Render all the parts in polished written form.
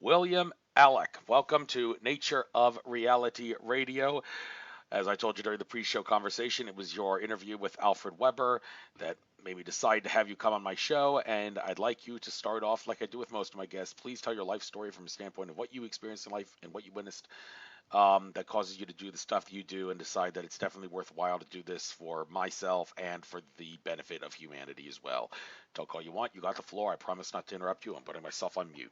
William Alek. Welcome to Nature of Reality Radio. As I told you during the pre-show conversation, it was your interview with Alfred Weber that made me decide to have you come on my show, and I'd like you to start off like I do with most of my guests. Please tell your life story from a standpoint of what you experienced in life and what you witnessed that causes you to do the stuff that you do, and decide that it's definitely worthwhile to do this for myself and for the benefit of humanity as well. Talk all you want. You got the floor. I promise not to interrupt you. I'm putting myself on mute.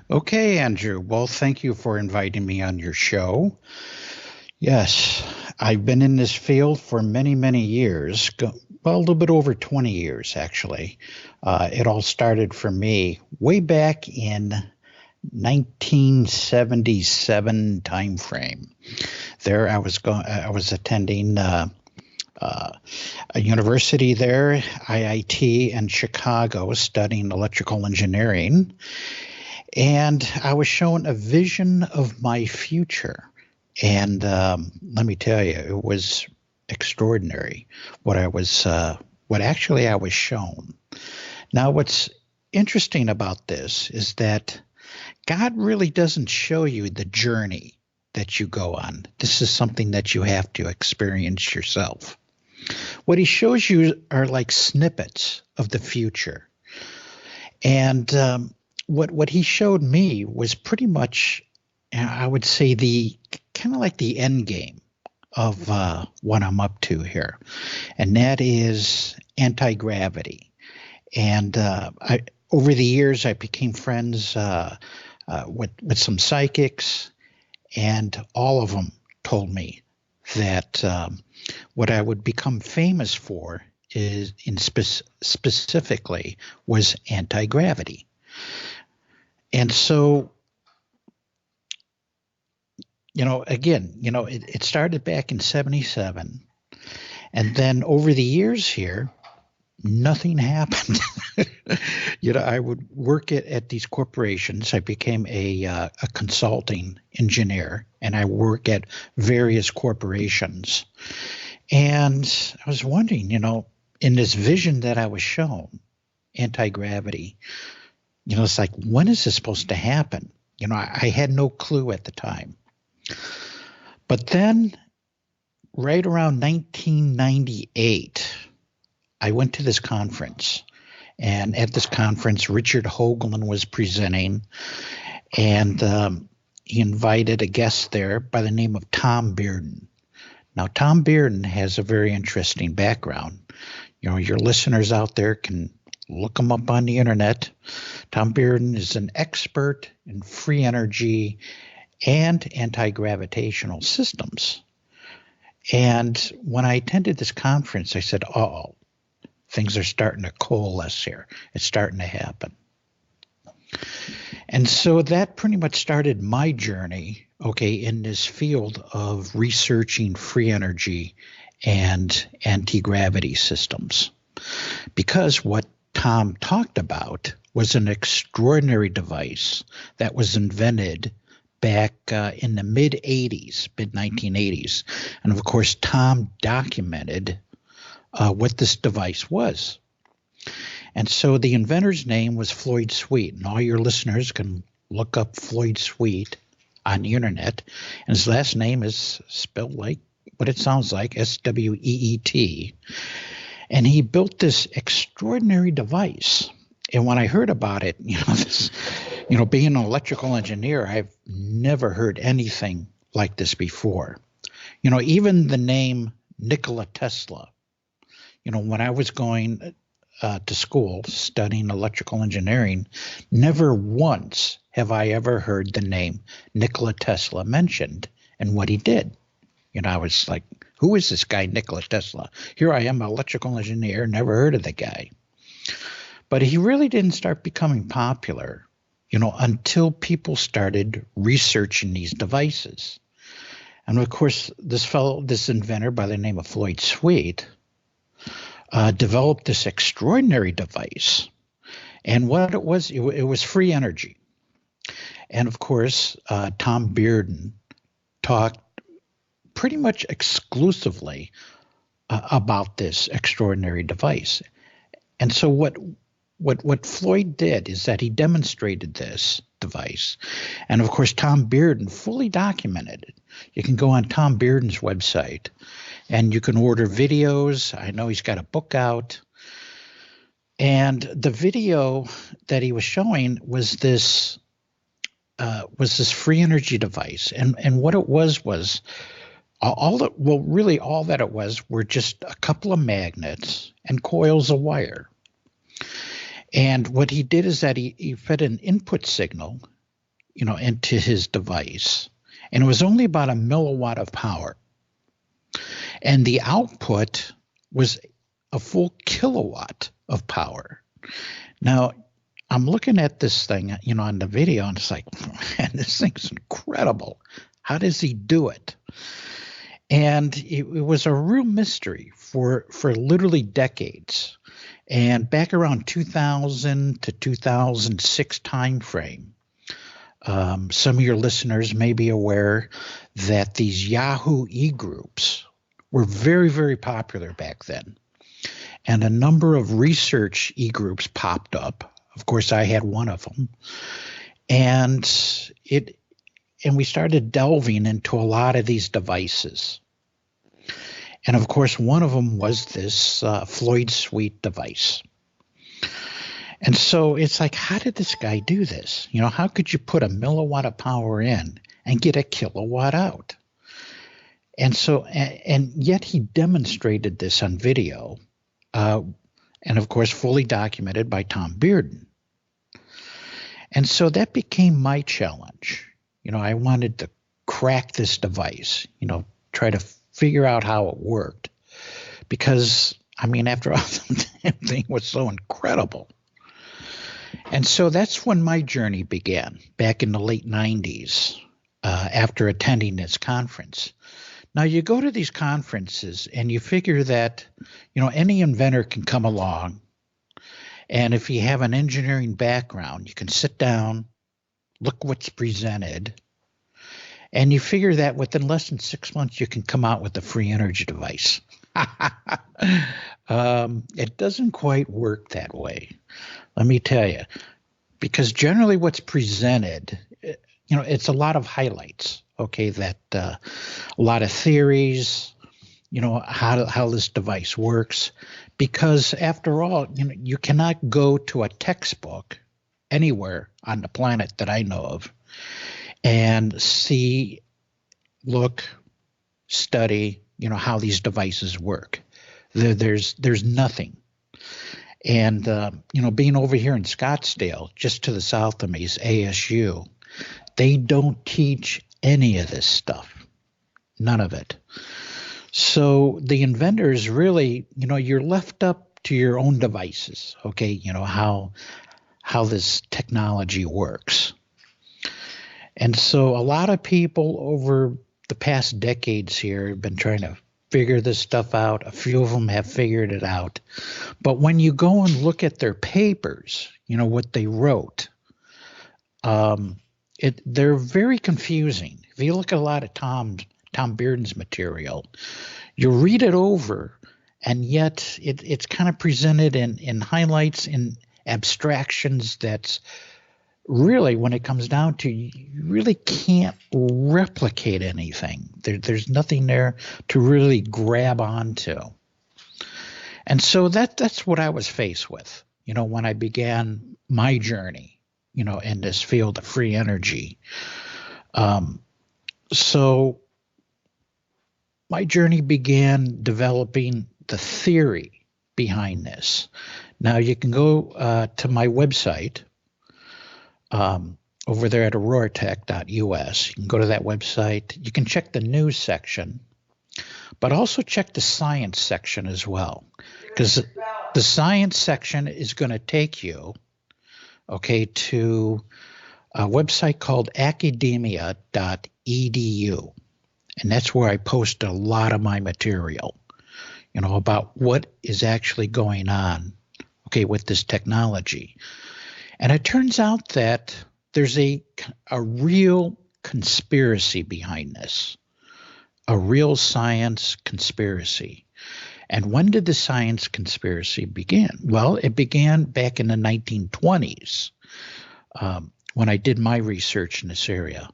Okay, Andrew. Well, thank you for inviting me on your show. Yes, I've been in this field for many, many years, well, a little bit over 20 years, actually. It all started for me way back in 1977 timeframe. There, I was attending a university there, IIT in Chicago, studying electrical engineering, and I was shown a vision of my future. And let me tell you, it was extraordinary what I was shown. Now, what's interesting about this is that God really doesn't show you the journey that you go on. This is something that you have to experience yourself. What he shows you are like snippets of the future. And what he showed me was pretty much, I would say, the kind of like the end game of what I'm up to here. And that is anti-gravity. And over the years, I became friends with some psychics, and all of them told me that what I would become famous for specifically was anti-gravity. And so, it started back in 77. And then over the years here, nothing happened. I would work at these corporations. I became a consulting engineer, and I work at various corporations. And I was wondering, in this vision that I was shown, anti-gravity, it's like, when is this supposed to happen? I had no clue at the time. But then, right around 1998, I went to this conference. And at this conference, Richard Hoagland was presenting. And he invited a guest there by the name of Tom Bearden. Now, Tom Bearden has a very interesting background. Your listeners out there can look him up on the internet. Tom Bearden is an expert in free energy and anti-gravitational systems. And when I attended this conference, I said, uh-oh, things are starting to coalesce here. It's starting to happen. And so that pretty much started my journey, in this field of researching free energy and anti-gravity systems. Because what Tom talked about was an extraordinary device that was invented back in the mid-'80s, mid-1980s. And of course, Tom documented what this device was. And so the inventor's name was Floyd Sweet. And all your listeners can look up Floyd Sweet on the internet. And his last name is spelled like what it sounds like, S-W-E-E-T. And he built this extraordinary device. And when I heard about it, being an electrical engineer, I've never heard anything like this before. Even the name Nikola Tesla, when I was going to school studying electrical engineering, never once have I ever heard the name Nikola Tesla mentioned and what he did. I was like, who is this guy, Nikola Tesla? Here I am, an electrical engineer, never heard of the guy. But he really didn't start becoming popular, until people started researching these devices. And of course, this inventor by the name of Floyd Sweet, developed this extraordinary device. And what it was free energy. And of course, Tom Bearden talked pretty much exclusively about this extraordinary device. And so what Floyd did is that he demonstrated this device. And of course, Tom Bearden fully documented it. You can go on Tom Bearden's website and you can order videos. I know he's got a book out. And the video that he was showing was this free energy device. And what it was all that it was were just a couple of magnets and coils of wire. And what he did is that he fed an input signal, into his device. And it was only about a milliwatt of power. And the output was a full kilowatt of power. Now, I'm looking at this thing, on the video, and it's like, man, this thing's incredible. How does he do it? And it was a real mystery for literally decades. And back around 2000 to 2006 timeframe, some of your listeners may be aware that these Yahoo e-groups were very, very popular back then. And a number of research e-groups popped up. Of course, I had one of them. And we started delving into a lot of these devices. And of course, one of them was this Floyd Suite device. And so it's like, how did this guy do this? How could you put a milliwatt of power in and get a kilowatt out? And so, and yet he demonstrated this on video, and of course, fully documented by Tom Bearden. And so that became my challenge. I wanted to crack this device, try to figure out how it worked. Because, after all, the damn thing was so incredible. And so that's when my journey began, back in the late 90s, after attending this conference. Now, you go to these conferences and you figure that, any inventor can come along. And if you have an engineering background, you can sit down, look what's presented, and you figure that within less than 6 months, you can come out with a free energy device. It doesn't quite work that way, let me tell you, because generally what's presented, it's a lot of highlights, okay, that a lot of theories, how this device works, because after all, you cannot go to a textbook anywhere on the planet that I know of and see, look, study, how these devices work. There's nothing. And, being over here in Scottsdale, just to the south of me is ASU. They don't teach any of this stuff. None of it. So the inventors really, you're left up to your own devices, okay, how this technology works. And so a lot of people over the past decades here have been trying to figure this stuff out. A few of them have figured it out. But when you go and look at their papers, what they wrote, they're very confusing. If you look at a lot of Tom Bearden's material, you read it over, and yet it's kind of presented in highlights, in abstractions that's really, when it comes down to, you really can't replicate anything. There's nothing there to really grab onto. And so that's what I was faced with, when I began my journey, in this field of free energy. So my journey began developing the theory behind this. Now you can go to my website, over there at AuroraTek.us. You can go to that website. You can check the news section, but also check the science section as well, because the science section is going to take you, okay, to a website called academia.edu. And that's where I post a lot of my material, about what is actually going on, okay, with this technology. And it turns out that there's a real conspiracy behind this, a real science conspiracy. And when did the science conspiracy begin? Well, it began back in the 1920s, when I did my research in this area.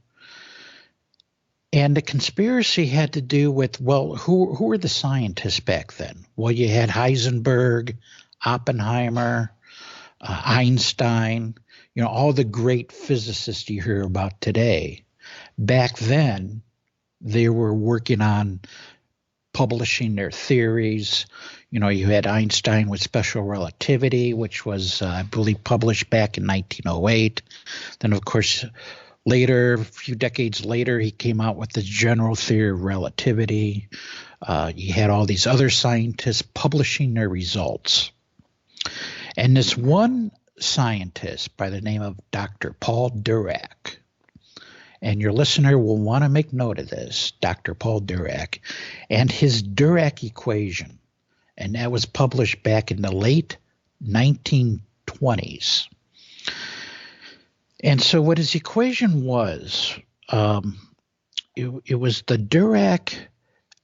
And the conspiracy had to do with, well, who were the scientists back then? Well, you had Heisenberg, Oppenheimer, Einstein, all the great physicists you hear about today. Back then, they were working on publishing their theories. You had Einstein with special relativity, which was, I believe, published back in 1908. Then, of course, later, a few decades later, he came out with the general theory of relativity. You had all these other scientists publishing their results. And this one scientist by the name of Dr. Paul Dirac, and your listener will want to make note of this, Dr. Paul Dirac, and his Dirac equation. And that was published back in the late 1920s. And so what his equation was, it was the Dirac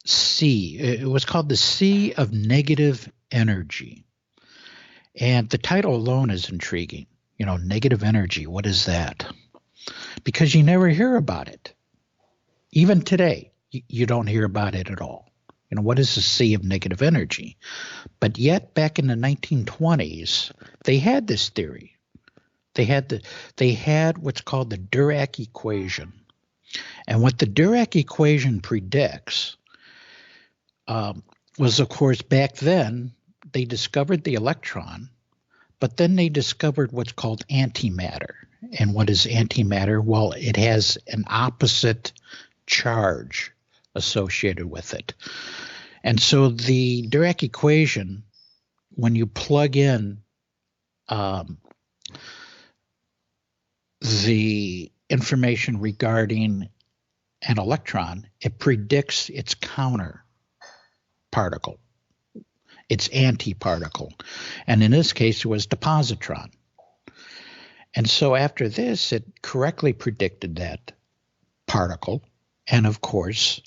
C. It was called the C of negative energy. And the title alone is intriguing. Negative energy, what is that? Because you never hear about it. Even today, you don't hear about it at all. What is the C of negative energy? But yet, back in the 1920s, they had this theory. They had what's called the Dirac equation. And what the Dirac equation predicts was, of course, back then, they discovered the electron, but then they discovered what's called antimatter. And what is antimatter? Well, it has an opposite charge associated with it. And so the Dirac equation, when you plug in the information regarding an electron, it predicts its counter particle, its antiparticle. And in this case, it was the positron. And so after this, it correctly predicted that particle. And of course,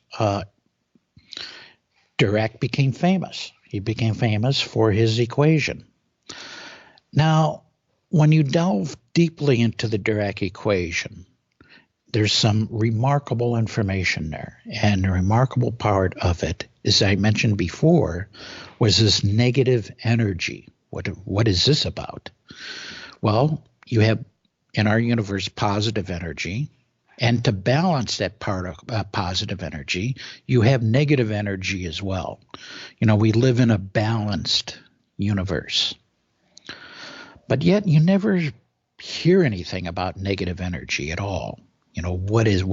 Dirac became famous. He became famous for his equation. Now, when you delve deeply into the Dirac equation, there's some remarkable information there. And the remarkable part of it, as I mentioned before, was this negative energy. What is this about? Well, you have in our universe positive energy, and to balance that part of positive energy, you have negative energy as well. We live in a balanced universe. But yet you never hear anything about negative energy at all. What is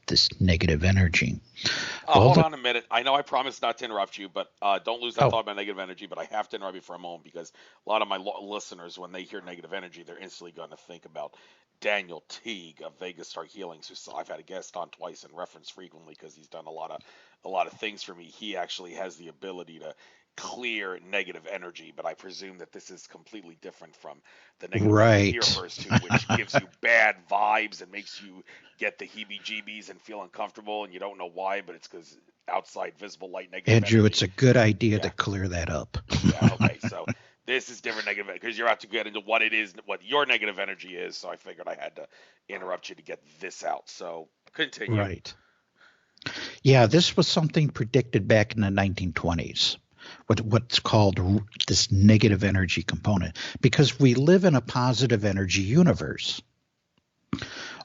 this negative energy? Hold on a minute. I know I promised not to interrupt you, but don't lose that thought about negative energy. But I have to interrupt you for a moment because a lot of my listeners, when they hear negative energy, they're instantly going to think about Daniel Teague of Vegas Star Healings, who I've had a guest on twice and reference frequently because he's done a lot of things for me. He actually has the ability to clear negative energy, but I presume that this is completely different from the negative energy he refers to, which gives you bad vibes and makes you get the heebie-jeebies and feel uncomfortable, and you don't know why, but it's because outside visible light negative Andrew, energy. It's a good idea to clear that up. Yeah, okay, so this is different negative because you're out to get into what it is, what your negative energy is, so I figured I had to interrupt you to get this out. So continue. Right. Yeah, this was something predicted back in the 1920s. What's called this negative energy component, because we live in a positive energy universe.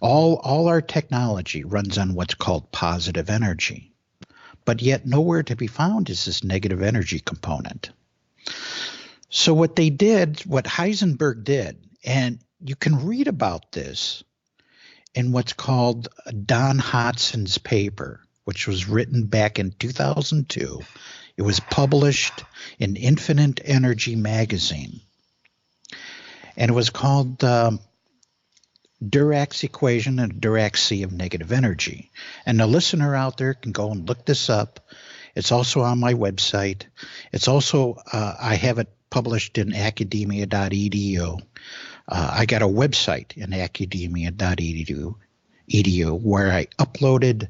All our technology runs on what's called positive energy, but yet nowhere to be found is this negative energy component. So what Heisenberg did, and you can read about this in what's called Don Hodson's paper, which was written back in 2002. It was published in Infinite Energy magazine. And it was called Dirac's equation and Dirac C of negative energy. And the listener out there can go and look this up. It's also on my website. It's also, I have it published in academia.edu. I got a website in academia.edu where I uploaded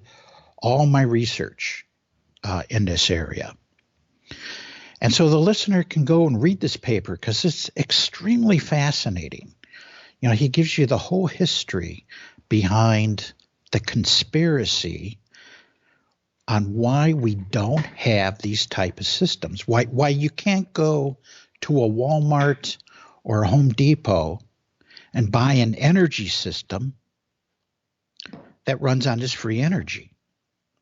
all my research in this area. And so the listener can go and read this paper because it's extremely fascinating. he gives you the whole history behind the conspiracy on why we don't have these type of systems, why you can't go to a Walmart or a Home Depot and buy an energy system that runs on this free energy.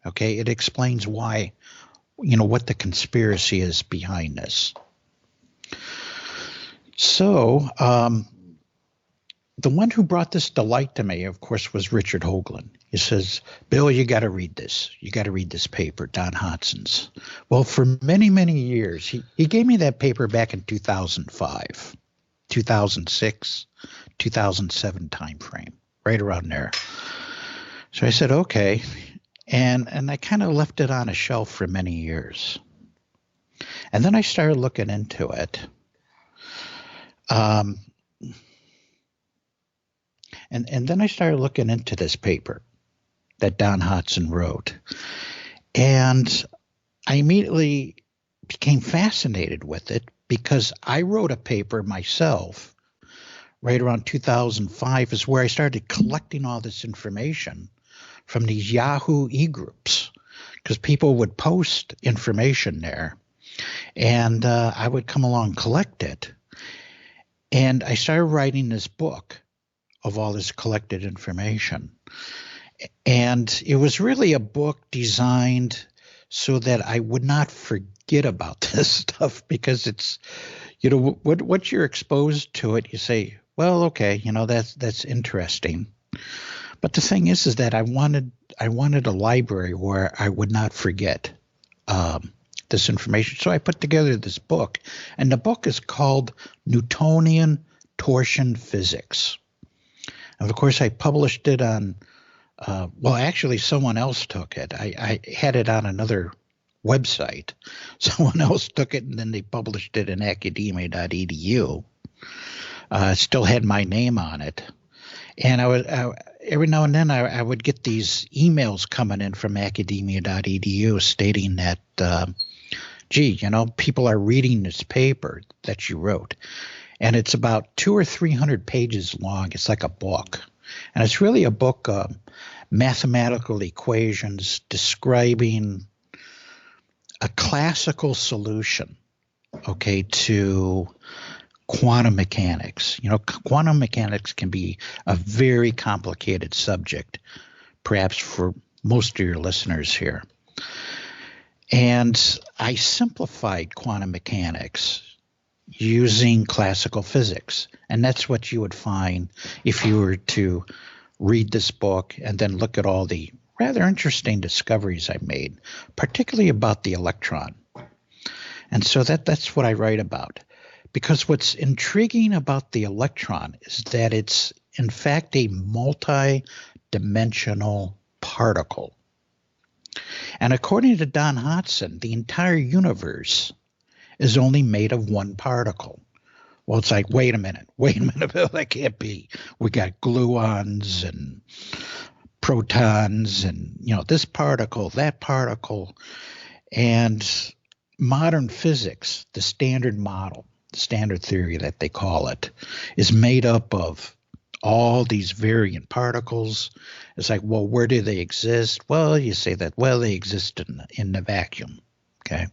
Okay, it explains why, what the conspiracy is behind this. So, the one who brought this to light to me, of course, was Richard Hoagland. He says, Bill, you got to read this. You got to read this paper, Don Hodson's. Well, for many, many years, he gave me that paper back in 2005, 2006, 2007 timeframe, right around there. So I said, okay. And I kind of left it on a shelf for many years. And then I started looking into it. And then I started looking into this paper that Don Hodson wrote. And I immediately became fascinated with it because I wrote a paper myself right around 2005 is where I started collecting all this information from these Yahoo e-groups because people would post information there. And I would come along and collect it. And I started writing this book of all this collected information. And it was really a book designed so that I would not forget about this stuff because it's, once you're exposed to it, you say, well, okay, that's interesting. But the thing is that I wanted a library where I would not forget this information. So I put together this book, and the book is called Newtonian Torsion Physics. And of course, I published it on, actually someone else took it. I had it on another website. Someone else took it, and then they published it in academia.edu. It still had my name on it. And every now and then I would get these emails coming in from academia.edu stating that, people are reading this paper that you wrote. And it's about 200 or 300 pages long. It's like a book. And it's really a book of mathematical equations describing a classical solution, to quantum mechanics. Quantum mechanics can be a very complicated subject, perhaps for most of your listeners here. And I simplified quantum mechanics using classical physics. And that's what you would find if you were to read this book and then look at all the rather interesting discoveries I made, particularly about the electron. And so that's what I write about. Because what's intriguing about the electron is that it's, in fact, a multi-dimensional particle. And according to Don Hodson, the entire universe is only made of one particle. Well, it's like, wait a minute, Bill, that can't be. We got gluons and protons and, this particle, that particle. And modern physics, the standard model, the standard theory that they call it, is made up of all these variant particles. It's like, well, where do they exist? Well, you say that, they exist in the vacuum, okay?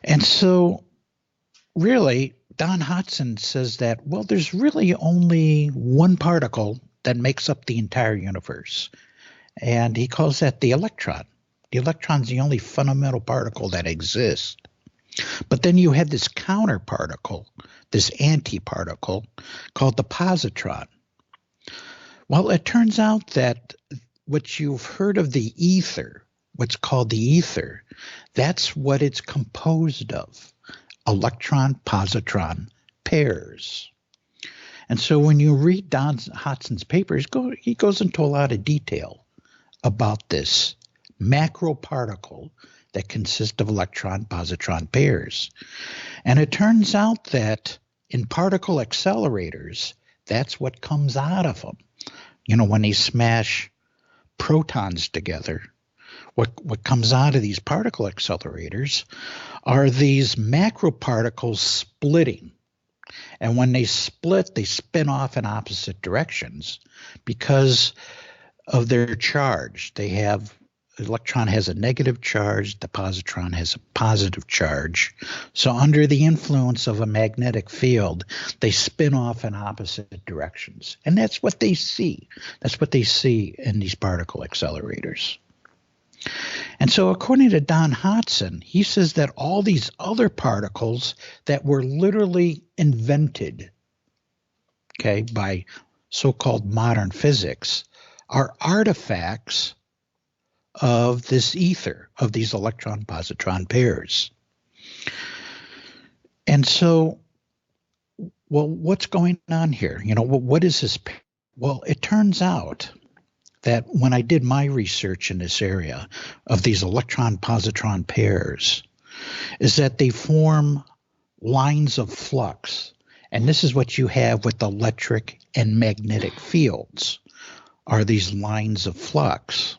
And so really, Don Hodson says that, there's really only one particle that makes up the entire universe. And he calls that the electron. The electron's the only fundamental particle that exists. But then you have this counter particle, this antiparticle called the positron. Well, it turns out that what you've heard of the ether, what's called the ether, that's what it's composed of, electron-positron pairs. And so when you read Don Hodson's papers, he goes into a lot of detail about this macro particle that consists of electron-positron pairs. And it turns out that in particle accelerators, that's what comes out of them. When they smash protons together, what comes out of these particle accelerators are these macroparticles splitting, And when they split, they spin off in opposite directions because of their charge. Electron has a negative charge, the positron has a positive charge. So under the influence of a magnetic field, they spin off in opposite directions. And that's what they see. That's what they see in these particle accelerators. And so according to Don Hodson, he says that all these other particles that were literally invented, okay, by so-called modern physics are artifacts of this ether, of these electron-positron pairs. And so, well, what's going on here? What is this? Well, it turns out that when I did my research in this area of these electron-positron pairs, is that they form lines of flux. And this is what you have with electric and magnetic fields, are these lines of flux.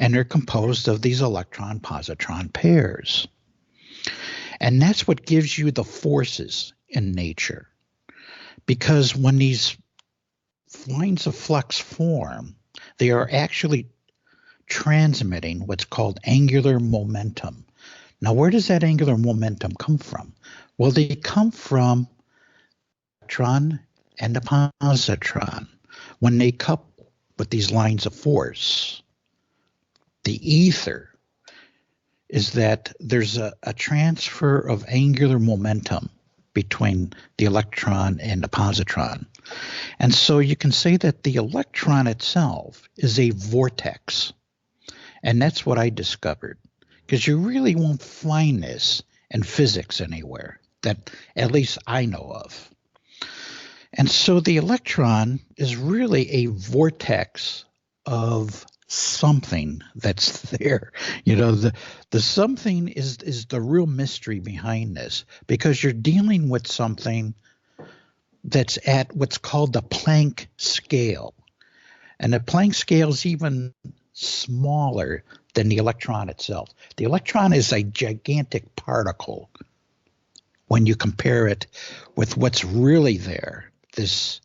And they're composed of these electron-positron pairs. And that's what gives you the forces in nature. Because when these lines of flux form, they are actually transmitting what's called angular momentum. Now, where does that angular momentum come from? Well, they come from the electron and the positron. When they couple with these lines of force, the ether is that there's a transfer of angular momentum between the electron and the positron. And so you can say that the electron itself is a vortex. And that's what I discovered, because you really won't find this in physics anywhere that at least I know of. And so the electron is really a vortex of something that's there. The something is the real mystery behind this, because you're dealing with something that's at what's called the Planck scale. And the Planck scale is even smaller than the electron itself. The electron is a gigantic particle when you compare it with what's really there, this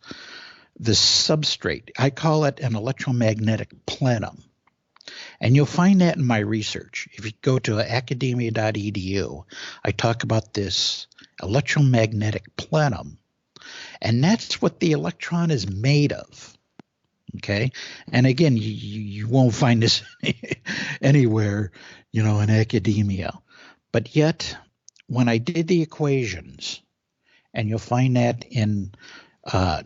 substrate. I call it an electromagnetic plenum. And you'll find that in my research. If you go to academia.edu, I talk about this electromagnetic plenum. And that's what the electron is made of. Okay? And again, you won't find this anywhere, in academia. But yet, when I did the equations, and you'll find that in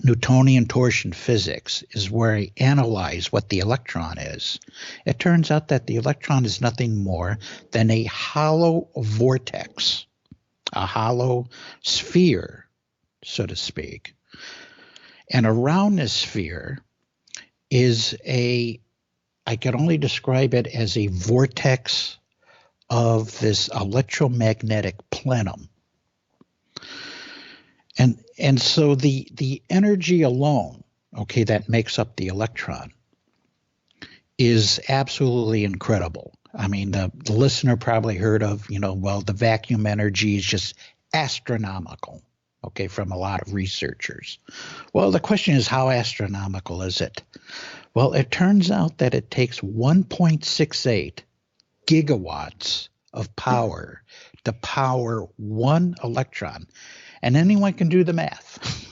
Newtonian torsion physics is where I analyze what the electron is. It turns out that the electron is nothing more than a hollow vortex, a hollow sphere, so to speak. And around this sphere is I can only describe it as a vortex of this electromagnetic plenum. And so the energy alone, okay, that makes up the electron is absolutely incredible. I mean, the listener probably heard of, the vacuum energy is just astronomical, okay, from a lot of researchers. Well, the question is, how astronomical is it? Well, it turns out that it takes 1.68 gigawatts of power to power one electron. And anyone can do the math.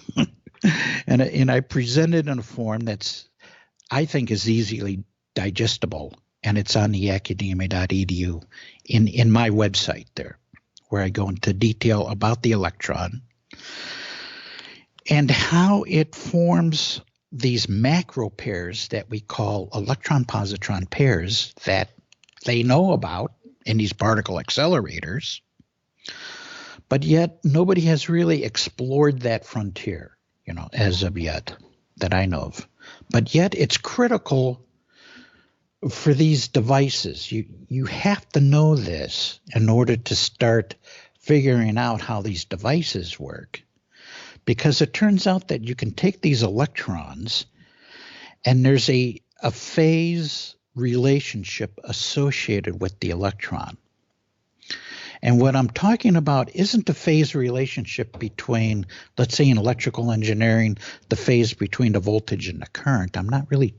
and I present it in a form that's, I think, is easily digestible. And it's on the academia.edu in my website there, where I go into detail about the electron and how it forms these macro pairs that we call electron-positron pairs that they know about in these particle accelerators. But yet nobody has really explored that frontier, as of yet that I know of. But yet it's critical for these devices. You have to know this in order to start figuring out how these devices work. Because it turns out that you can take these electrons and there's a phase relationship associated with the electron. And what I'm talking about isn't the phase relationship between, let's say in electrical engineering, the phase between the voltage and the current. I'm not really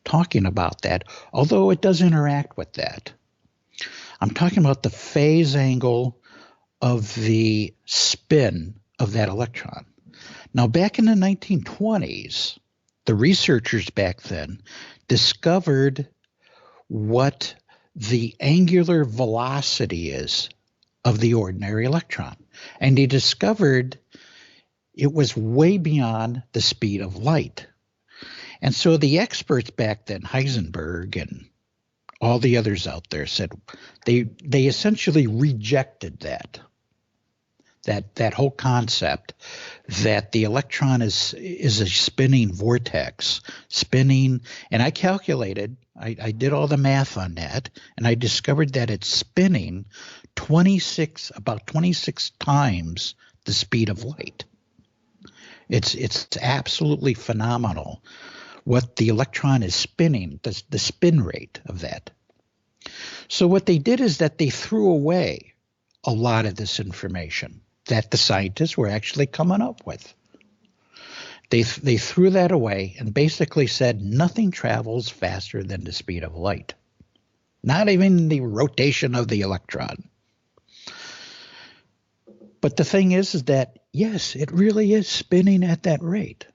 talking about that, although it does interact with that. I'm talking about the phase angle of the spin of that electron. Now, back in the 1920s, the researchers back then discovered what the angular velocity is of the ordinary electron. And they discovered it was way beyond the speed of light. And so the experts back then, Heisenberg and all the others out there, said they essentially rejected that whole concept that the electron is a spinning vortex, spinning. And I calculated, I did all the math on that, and I discovered that it's spinning about 26 times the speed of light. It's absolutely phenomenal what the electron is spinning, the spin rate of that. So what they did is that they threw away a lot of this information that the scientists were actually coming up with. They threw that away and basically said nothing travels faster than the speed of light, not even the rotation of the electron. But the thing is that, yes, it really is spinning at that rate.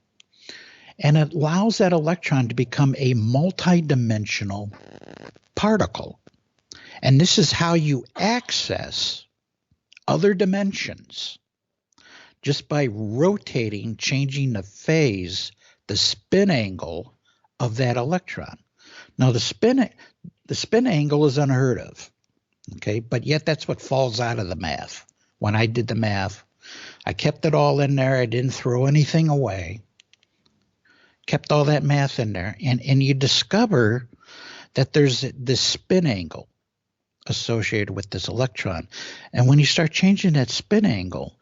And it allows that electron to become a multidimensional particle. And this is how you access other dimensions, just by rotating, changing the phase, the spin angle of that electron. Now, the spin angle is unheard of, okay? But yet that's what falls out of the math. When I did the math, I kept it all in there. I didn't throw anything away. Kept all that math in there. And you discover that there's this spin angle associated with this electron. And when you start changing that spin angle,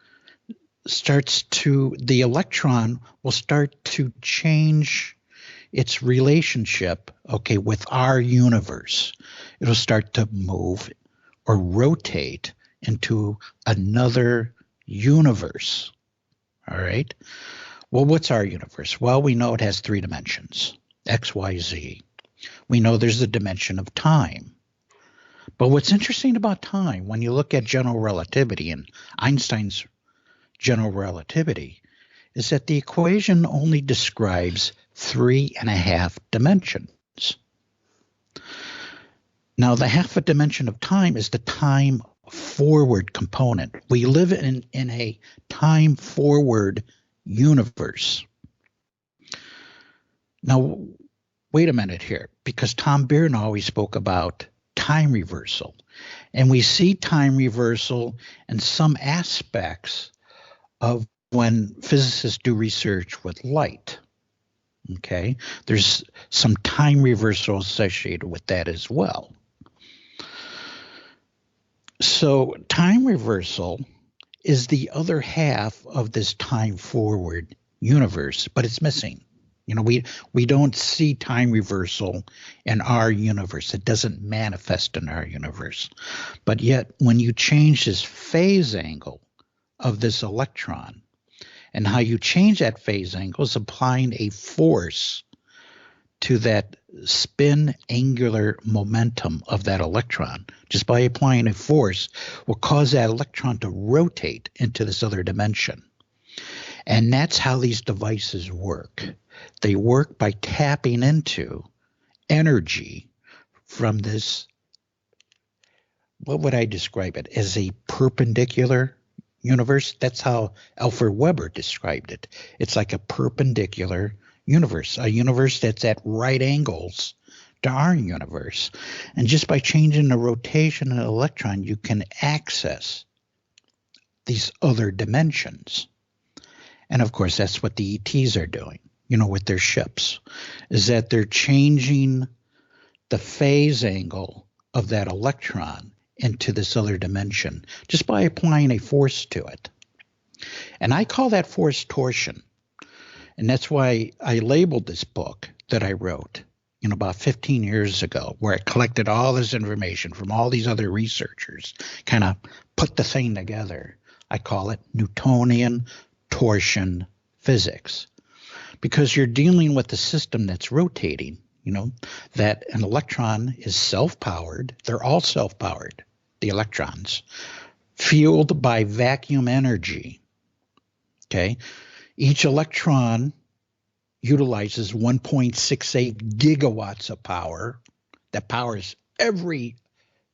the electron will start to change its relationship, okay, with our universe. It'll start to move or rotate into another universe. All right. Well, what's our universe? Well, we know it has 3 dimensions, X, Y, Z. We know there's a dimension of time. But what's interesting about time, when you look at general relativity and Einstein's general relativity, is that the equation only describes 3.5 dimensions. Now, the half a dimension of time is the time forward component. We live in a time forward universe. Now, wait a minute here, because Tom Byrne always spoke about time reversal. And we see time reversal in some aspects of when physicists do research with light. Okay, there's some time reversal associated with that as well. So time reversal is the other half of this time forward universe, but it's missing. You know, we don't see time reversal in our universe. It doesn't manifest in our universe. But yet, when you change this phase angle of this electron, and how you change that phase angle is applying a force to that spin angular momentum of that electron. Just by applying a force will cause that electron to rotate into this other dimension. And that's how these devices work. They work by tapping into energy from this, what would I describe it, as a perpendicular universe? That's how Alfred Weber described it. It's like a perpendicular universe, a universe that's at right angles to our universe. And just by changing the rotation of an electron, you can access these other dimensions. And of course, that's what the ETs are doing, you know, with their ships, is that they're changing the phase angle of that electron into this other dimension just by applying a force to it. And I call that force torsion. And that's why I labeled this book that I wrote about 15 years ago, where I collected all this information from all these other researchers, kind of put the thing together. I call it Newtonian torsion physics, because you're dealing with a system that's rotating, that an electron is self-powered. They're all self-powered, the electrons, fueled by vacuum energy. Okay. Each electron utilizes 1.68 gigawatts of power that powers every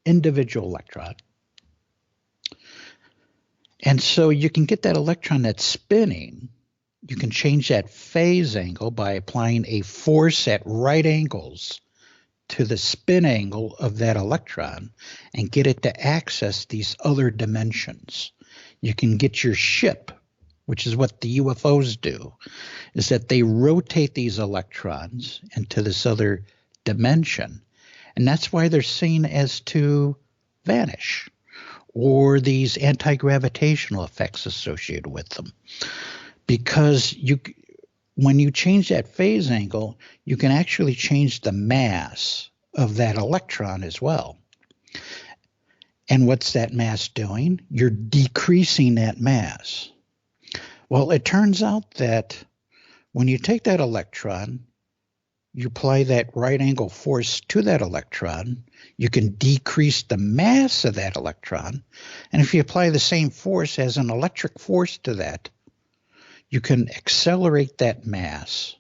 individual electron. And so you can get that electron that's spinning. You can change that phase angle by applying a force at right angles to the spin angle of that electron and get it to access these other dimensions. You can get your ship, which is what the UFOs do, is that they rotate these electrons into this other dimension. And that's why they're seen as to vanish, or these anti-gravitational effects associated with them. Because when you change that phase angle, you can actually change the mass of that electron as well. And what's that mass doing? You're decreasing that mass. Well, it turns out that when you take that electron, you apply that right angle force to that electron, you can decrease the mass of that electron. And if you apply the same force as an electric force to that, you can accelerate that mass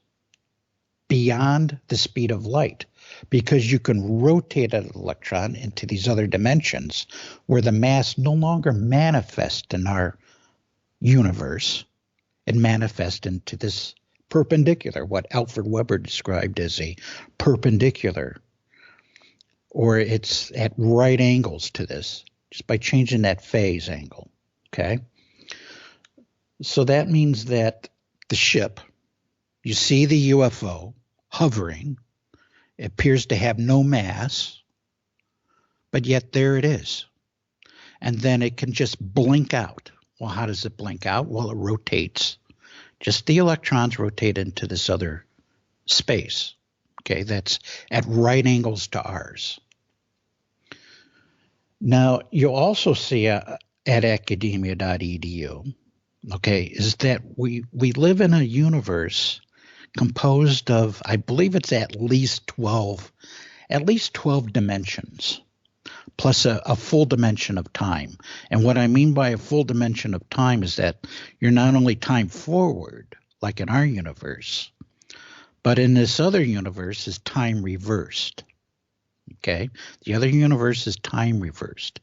beyond the speed of light, because you can rotate an electron into these other dimensions where the mass no longer manifests in our universe. It manifests into this perpendicular, what Alfred Weber described as a perpendicular, or it's at right angles to this, just by changing that phase angle, okay? So that means that the ship, you see the UFO hovering, it appears to have no mass, but yet there it is. And then it can just blink out. Well, how does it blink out? Well, it rotates. Just the electrons rotate into this other space, okay, that's at right angles to ours. Now, you'll also see at academia.edu, okay, is that we live in a universe composed of, I believe it's at least 12 dimensions, plus a full dimension of time. And what I mean by a full dimension of time is that you're not only time forward, like in our universe, but in this other universe is time reversed. Okay? The other universe is time reversed.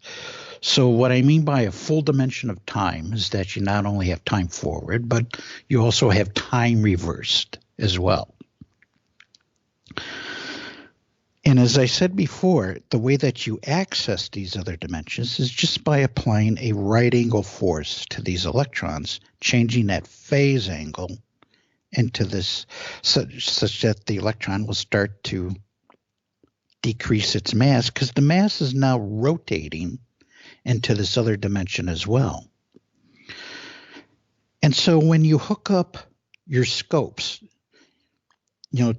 So what I mean by a full dimension of time is that you not only have time forward, but you also have time reversed as well. And as I said before, the way that you access these other dimensions is just by applying a right angle force to these electrons, changing that phase angle into this such that the electron will start to decrease its mass, because the mass is now rotating into this other dimension as well. And so when you hook up your scopes,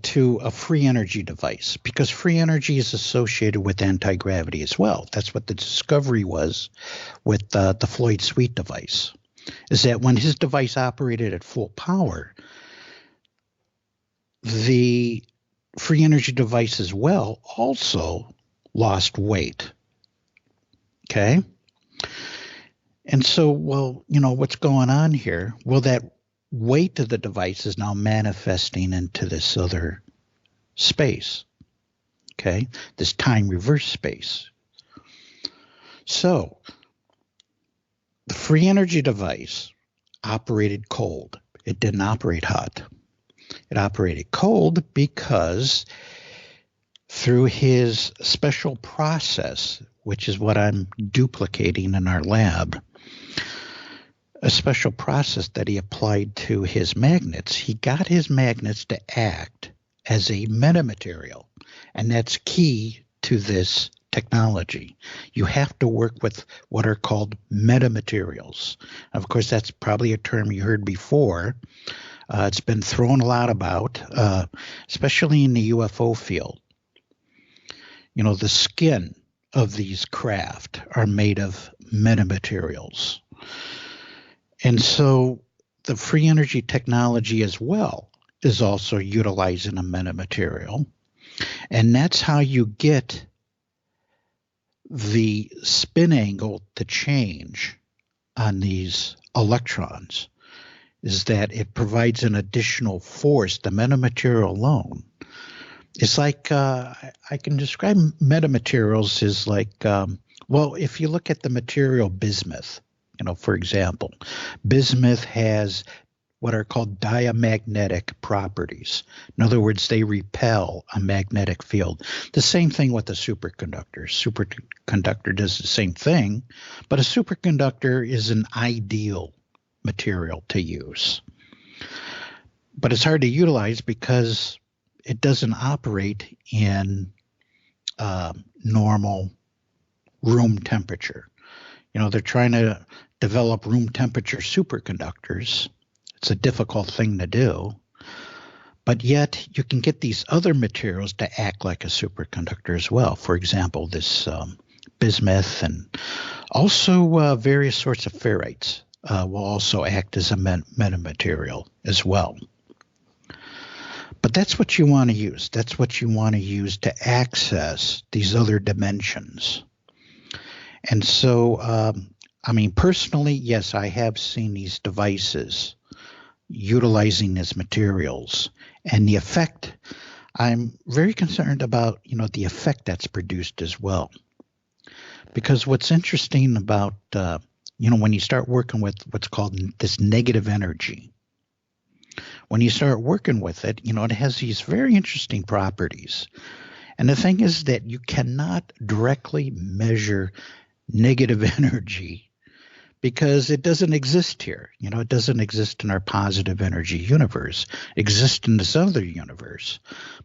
to a free energy device, because free energy is associated with anti-gravity as well. That's what the discovery was with the Floyd Sweet device, is that when his device operated at full power, the free energy device as well also lost weight. Okay? And so, well, what's going on here? Well, that weight of the device is now manifesting into this other space, okay? This time reverse space. So the free energy device operated cold. It didn't operate hot. It operated cold because through his special process, which is what I'm duplicating in our lab, a special process that he applied to his magnets, he got his magnets to act as a metamaterial. And that's key to this technology. You have to work with what are called metamaterials. Of course, that's probably a term you heard before. It's been thrown a lot about, especially in the UFO field. You know, the skin of these craft are made of metamaterials. And so the free energy technology as well is also utilizing a metamaterial. And that's how you get the spin angle to change on these electrons, is that it provides an additional force. The metamaterial alone, it's like I can describe metamaterials as like, well, if you look at the material bismuth, you know, for example, bismuth has what are called diamagnetic properties. In other words, they repel a magnetic field. The same thing with a superconductor. Superconductor does the same thing, but a superconductor is an ideal material to use. But it's hard to utilize because it doesn't operate in normal room temperature. You know, they're trying to develop room temperature superconductors. It's a difficult thing to do, but yet you can get these other materials to act like a superconductor as well. For example, this bismuth and also various sorts of ferrites will also act as a metamaterial as well. But that's what you want to use. That's what you want to use to access these other dimensions. And so, I mean, personally, yes, I have seen these devices utilizing as materials, and the effect, I'm very concerned about, you know, the effect that's produced as well. Because what's interesting about, you know, when you start working with what's called this negative energy, when you start working with it, you know, it has these very interesting properties. And the thing is that you cannot directly measure negative energy because it doesn't exist here. You know, it doesn't exist in our positive energy universe. It exists in this other universe.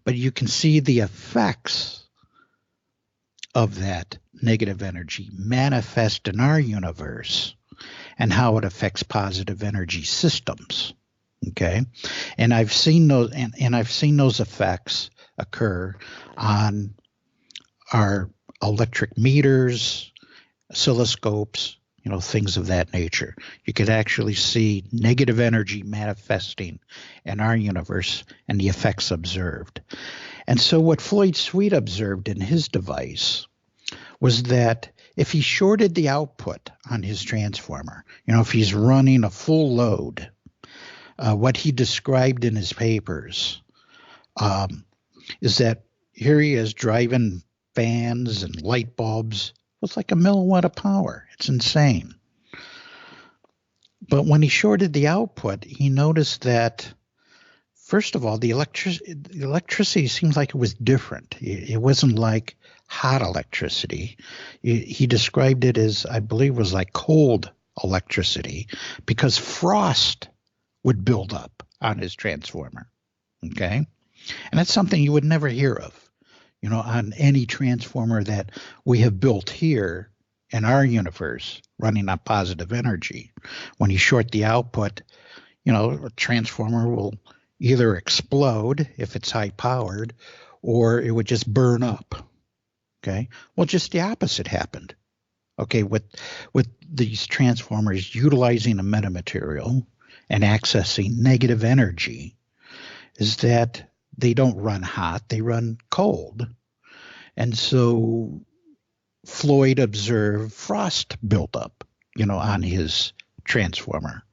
But you can see the effects of that negative energy manifest in our universe and how it affects positive energy systems. Okay? And I've seen those and I've seen those effects occur on our electric meters, oscilloscopes, you know, things of that nature. You could actually see negative energy manifesting in our universe and the effects observed. And so what Floyd Sweet observed in his device was that if he shorted the output on his transformer, you know, if he's running a full load, what he described in his papers is that here he is driving fans and light bulbs with like a milliwatt of power. It's insane. But when he shorted the output, he noticed that, first of all, the electricity seems like it was different. It wasn't like hot electricity. He described it as, I believe, was like cold electricity because frost would build up on his transformer. Okay? And that's something you would never hear of, you know, on any transformer that we have built here in our universe running on positive energy. When you short the output, you know, a transformer will either explode if it's high powered or it would just burn up. Okay. Well, just the opposite happened. Okay. With these transformers utilizing a metamaterial and accessing negative energy is that they don't run hot, they run cold. And so Floyd observed frost built up, you know, on his transformer.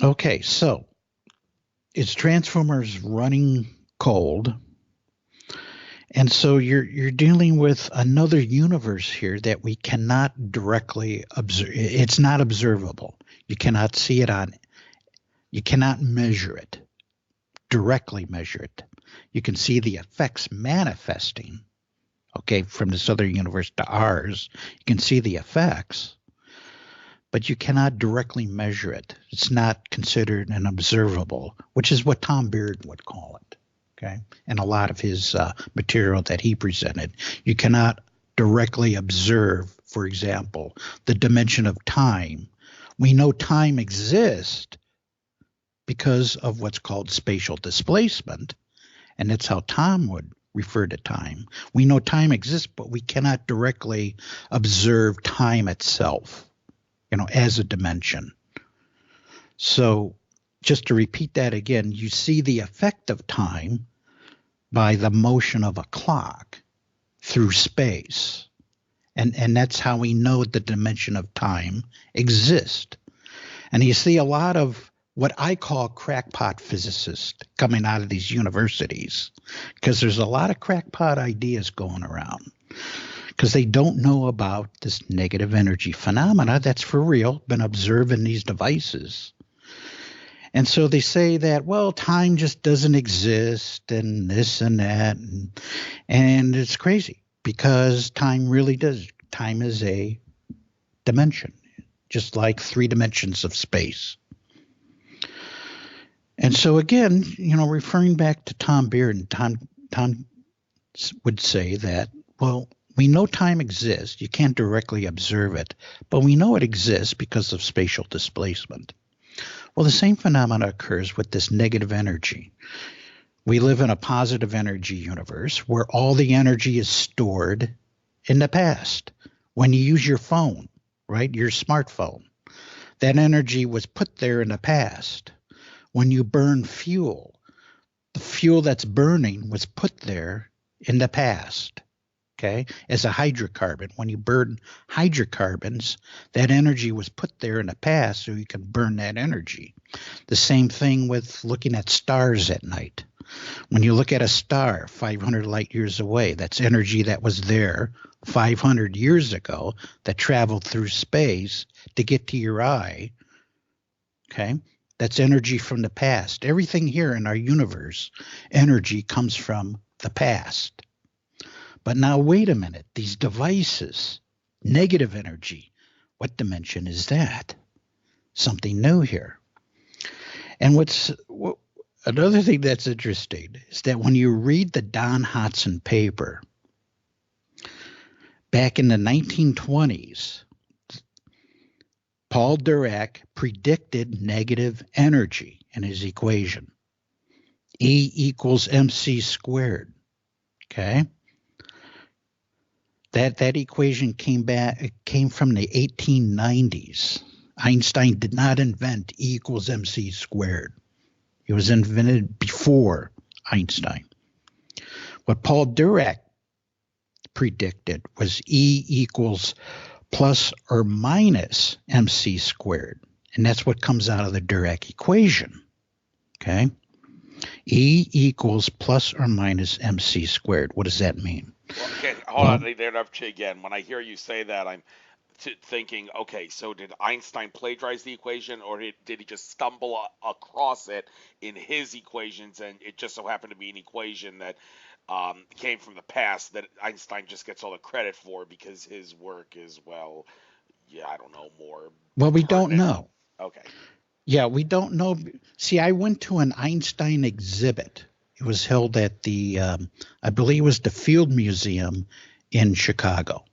Okay, so his transformer's running cold. And so you're dealing with another universe here that we cannot directly observe. It's not observable. You cannot see it you cannot measure it, directly measure it. You can see the effects manifesting, okay, from this other universe to ours. You can see the effects, but you cannot directly measure it. It's not considered an observable, which is what Tom Beard would call it, okay? And a lot of his material that he presented. You cannot directly observe, for example, the dimension of time. We know time exists, because of what's called spatial displacement, and that's how Tom would refer to time. We know time exists, but we cannot directly observe time itself, as a dimension. So just to repeat that again, you see the effect of time by the motion of a clock through space. And that's how we know the dimension of time exists. And you see a lot of what I call crackpot physicists coming out of these universities, because there's a lot of crackpot ideas going around, because they don't know about this negative energy phenomena that's for real, been observed in these devices. And so they say that, well, time just doesn't exist and this and that. And it's crazy, because time really does. Time is a dimension, just like 3 dimensions of space. And so again, referring back to Tom Bearden, Tom would say that, well, we know time exists. You can't directly observe it, but we know it exists because of spatial displacement. Well, the same phenomena occurs with this negative energy. We live in a positive energy universe where all the energy is stored in the past. When you use your phone, right, your smartphone, that energy was put there in the past. When you burn fuel, the fuel that's burning was put there in the past, okay, as a hydrocarbon. When you burn hydrocarbons, that energy was put there in the past so you can burn that energy. The same thing with looking at stars at night. When you look at a star 500 light years away, that's energy that was there 500 years ago that traveled through space to get to your eye, okay? That's energy from the past. Everything here in our universe, energy comes from the past. But now wait a minute. These devices, negative energy, what dimension is that? Something new here. And another thing that's interesting is that when you read the Don Hodson paper, back in the 1920s, Paul Dirac predicted negative energy in his equation. E equals mc squared. Okay? That equation came from the 1890s. Einstein did not invent E equals mc squared. It was invented before Einstein. What Paul Dirac predicted was E equals plus or minus mc squared. And that's what comes out of the Dirac equation. Okay? E equals plus or minus mc squared. What does that mean? Well, okay, hold on, I interrupt you again. When I hear you say that, I'm thinking, okay, so did Einstein plagiarize the equation, or did he just stumble across it in his equations, and it just so happened to be an equation that came from the past that Einstein just gets all the credit for because his work is, well, yeah, I don't know, more. Well, we don't know. Okay. Yeah, we don't know. See, I went to an Einstein exhibit. It was held at the, I believe it was the Field Museum in Chicago.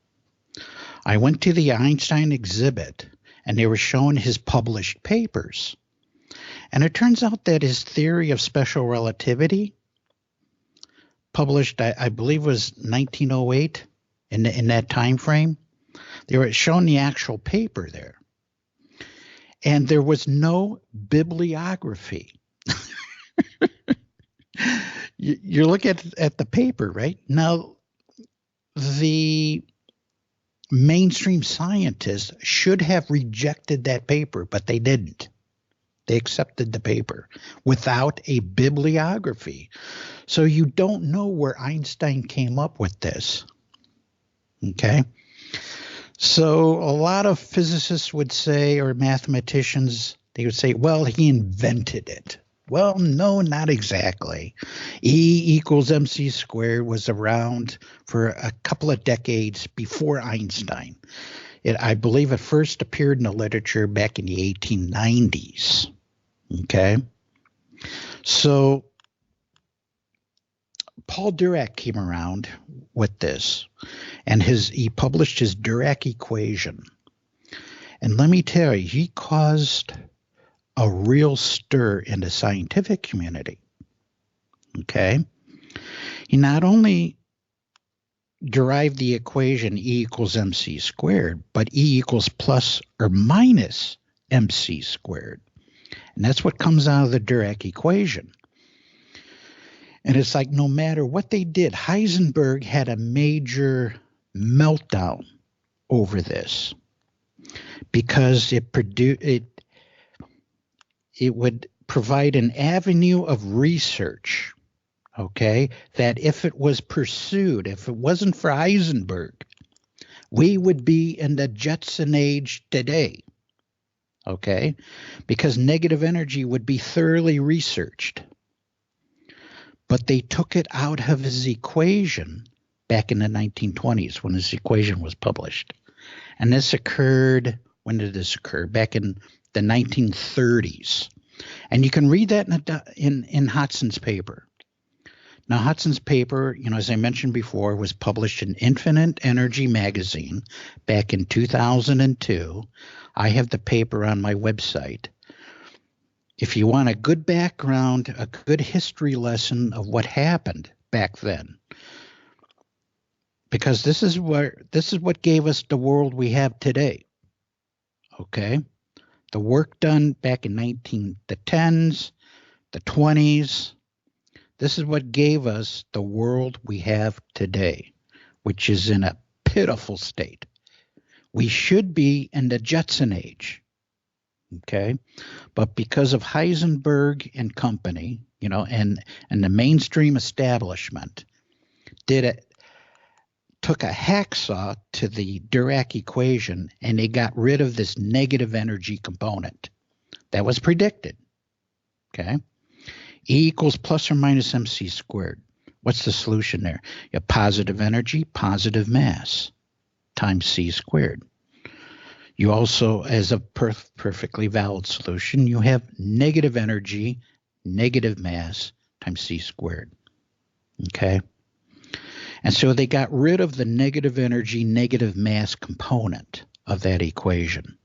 I went to the Einstein exhibit, and they were showing his published papers. And it turns out that his theory of special relativity, published, I believe, was 1908 in that time frame. They were showing the actual paper there. And there was no bibliography. You look at the paper, right? Now, the mainstream scientists should have rejected that paper, but they didn't. They accepted the paper without a bibliography. So you don't know where Einstein came up with this. Okay? So a lot of physicists would say, or mathematicians, they would say, well, he invented it. Well, no, not exactly. E equals mc squared was around for a couple of decades before Einstein. I believe it first appeared in the literature back in the 1890s. Okay? So Paul Dirac came around with this, and he published his Dirac equation. And let me tell you, he caused a real stir in the scientific community. Okay? He not only derived the equation E equals mc squared, but E equals plus or minus mc squared. And that's what comes out of the Dirac equation. And it's like no matter what they did, Heisenberg had a major meltdown over this because it would provide an avenue of research, okay, that if it was pursued, if it wasn't for Heisenberg, we would be in the Jetson age today, okay, because negative energy would be thoroughly researched. But they took it out of his equation back in the 1920s when his equation was published. And this occurred, when did this occur? Back in the 1930s. And you can read that in Hodson's paper. Now, Hodson's paper, as I mentioned before, was published in Infinite Energy magazine back in 2002. I have the paper on my website. If you want a good background, a good history lesson of what happened back then, because this is what gave us the world we have today. Okay, the work done back in the 10s, the 20s. This is what gave us the world we have today, which is in a pitiful state. We should be in the Jetson age. Okay, but because of Heisenberg and company, and the mainstream establishment took a hacksaw to the Dirac equation, and they got rid of this negative energy component. That was predicted. Okay, E equals plus or minus mc squared. What's the solution there? You have positive energy, positive mass, times c squared. You also, as a perfectly valid solution, you have negative energy, negative mass, times c squared. Okay? And so they got rid of the negative energy, negative mass component of that equation.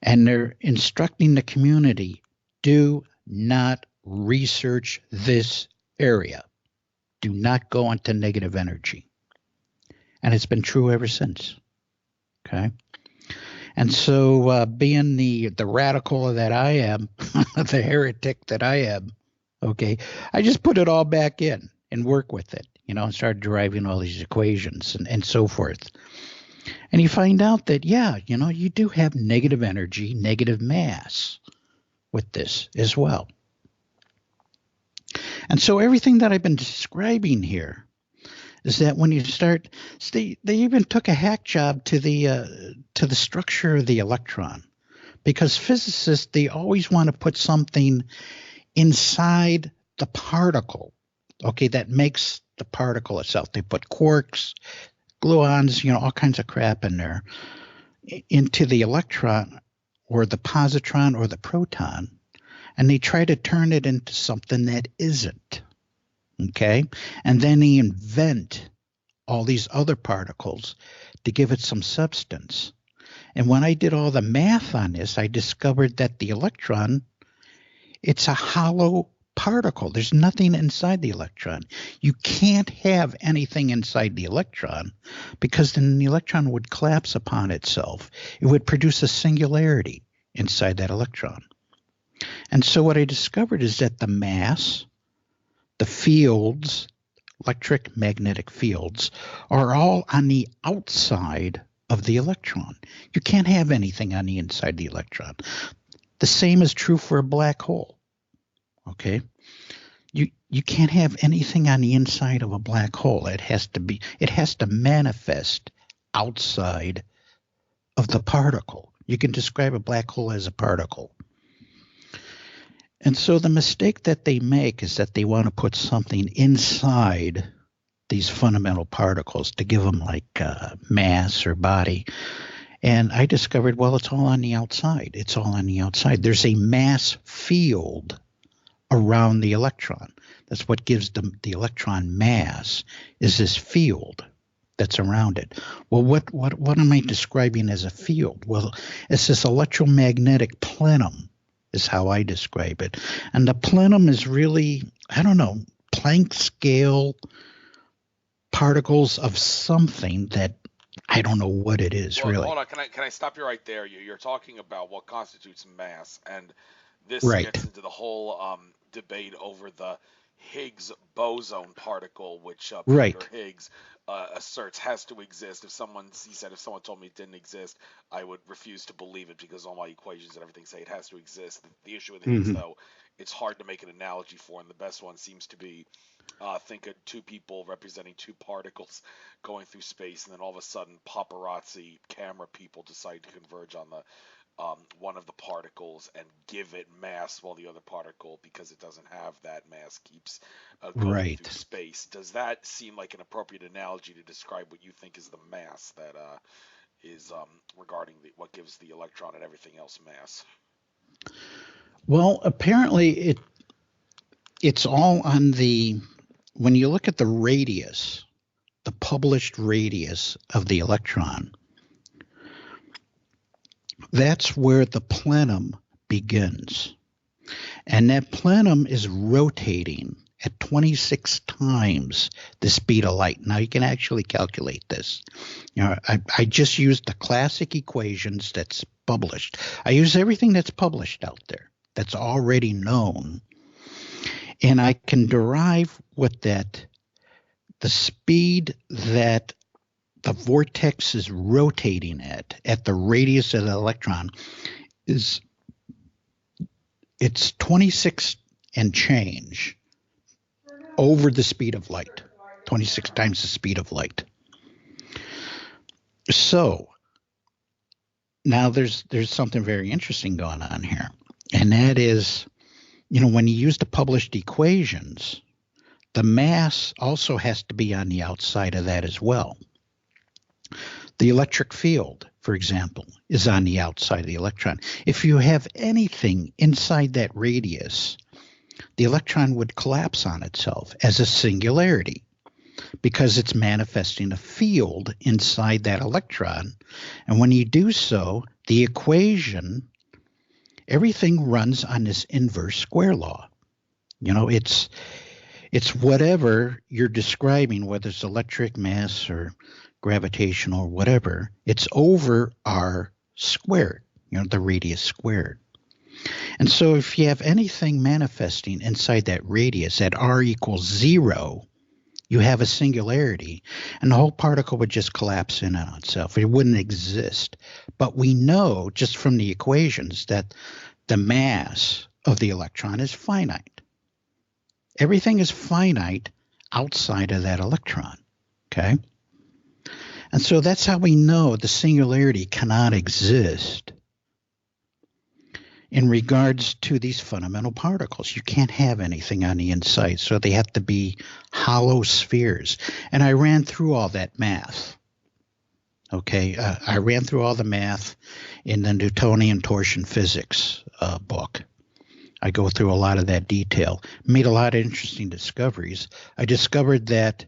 And they're instructing the community, do not research this area. Do not go into negative energy. And it's been true ever since. Okay? And so being the radical that I am, the heretic that I am, okay, I just put it all back in and work with it, and started deriving all these equations and so forth. And you find out that, you do have negative energy, negative mass with this as well. And so everything that I've been describing here is that when you start, they even took a hack job to the structure of the electron, because physicists, they always want to put something inside the particle, okay, that makes the particle itself. They put quarks, gluons, all kinds of crap in there into the electron or the positron or the proton, and they try to turn it into something that isn't. Okay, and then they invent all these other particles to give it some substance. And when I did all the math on this, I discovered that the electron, it's a hollow particle. There's nothing inside the electron. You can't have anything inside the electron, because then the electron would collapse upon itself. It would produce a singularity inside that electron. And so what I discovered is that the mass, the fields, electric magnetic fields, are all on the outside of the electron. You can't have anything on the inside of the electron. The same is true for a black hole. Okay? You can't have anything on the inside of a black hole. It has to manifest outside of the particle. You can describe a black hole as a particle. And so the mistake that they make is that they want to put something inside these fundamental particles to give them like mass or body. And I discovered, well, it's all on the outside. It's all on the outside. There's a mass field around the electron. That's what gives the electron mass, is this field that's around it. Well, what am I describing as a field? Well, it's this electromagnetic plenum is how I describe it. And the plenum is really, I don't know, Planck scale particles of something that I don't know what it is, Well, really. hold on. Can I stop you right there? You're talking about what constitutes mass, and this Right. gets into the whole debate over the Higgs boson particle, which Peter Right. Higgs asserts has to exist. He said if someone told me it didn't exist, I would refuse to believe it because all my equations and everything say it has to exist. The issue with Higgs, Mm-hmm. though, it's hard to make an analogy for, and the best one seems to be think of two people representing two particles going through space, and then all of a sudden, paparazzi camera people decide to converge on the one of the particles and give it mass, while the other particle, because it doesn't have that mass, keeps going Right. through space. Does that seem like an appropriate analogy to describe what you think is the mass that is regarding what gives the electron and everything else mass? Well, apparently it's all on when you look at the radius, the published radius of the electron, that's where the plenum begins. And that plenum is rotating at 26 times the speed of light. Now you can actually calculate this. I just used the classic equations that's published. I use everything that's published out there, that's already known. And I can derive what the speed that the vortex is rotating at the radius of the electron it's 26 and change over the speed of light, 26 times the speed of light. So now there's something very interesting going on here, and that is, when you use the published equations, the mass also has to be on the outside of that as well. The electric field, for example, is on the outside of the electron. If you have anything inside that radius, the electron would collapse on itself as a singularity because it's manifesting a field inside that electron. And when you do so, the equation, everything runs on this inverse square law. It's whatever you're describing, whether it's electric, mass, or gravitational or whatever, it's over r squared, the radius squared. And so if you have anything manifesting inside that radius at r equals 0, you have a singularity, and the whole particle would just collapse in on itself. It wouldn't exist. But we know just from the equations that the mass of the electron is finite. Everything is finite outside of that electron, okay? And so that's how we know the singularity cannot exist in regards to these fundamental particles. You can't have anything on the inside, so they have to be hollow spheres. And I ran through all that math. Okay, I ran through all the math in the Newtonian torsion physics book. I go through a lot of that detail. Made a lot of interesting discoveries. I discovered that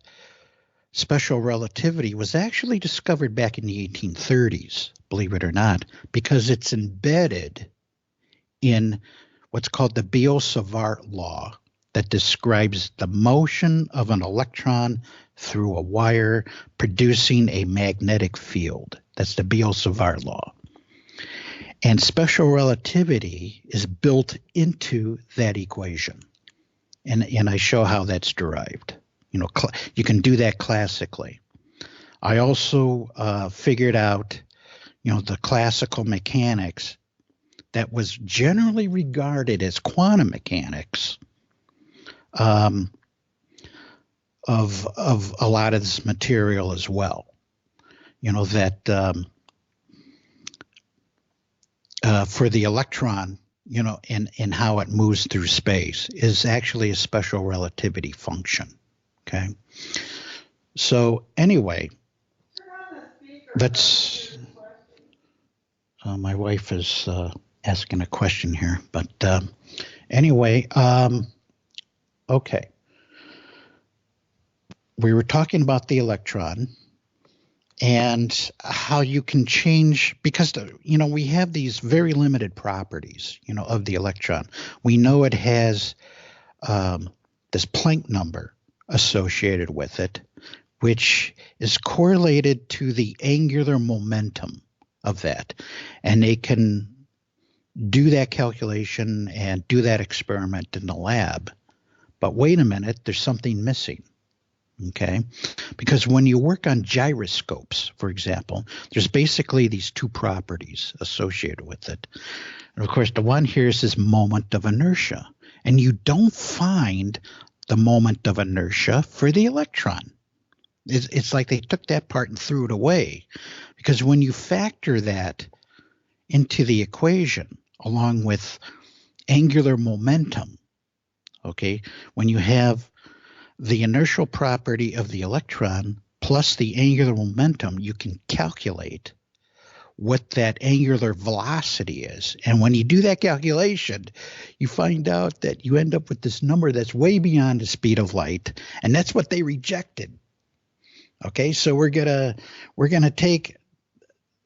special relativity was actually discovered back in the 1830s, believe it or not, because it's embedded in what's called the Biot-Savart law that describes the motion of an electron through a wire producing a magnetic field. That's the Biot-Savart law. And special relativity is built into that equation. And I show how that's derived. You can do that classically. I also figured out, the classical mechanics that was generally regarded as quantum mechanics of a lot of this material as well. That for the electron, and how it moves through space is actually a special relativity function. Okay. So anyway, let's. My wife is asking a question here, but anyway, okay. We were talking about the electron and how you can change, because we have these very limited properties of the electron. We know it has this Planck number associated with it, which is correlated to the angular momentum of that, and they can do that calculation and do that experiment in the lab. But wait a minute, there's something missing. Okay, because when you work on gyroscopes, for example, there's basically these two properties associated with it. And of course, the one here is this moment of inertia. And you don't find the moment of inertia for the electron. It's like they took that part and threw it away. Because when you factor that into the equation, along with angular momentum, okay, when you have the inertial property of the electron plus the angular momentum, you can calculate what that angular velocity is. And when you do that calculation, you find out that you end up with this number that's way beyond the speed of light, and that's what they rejected. Okay, so we're gonna take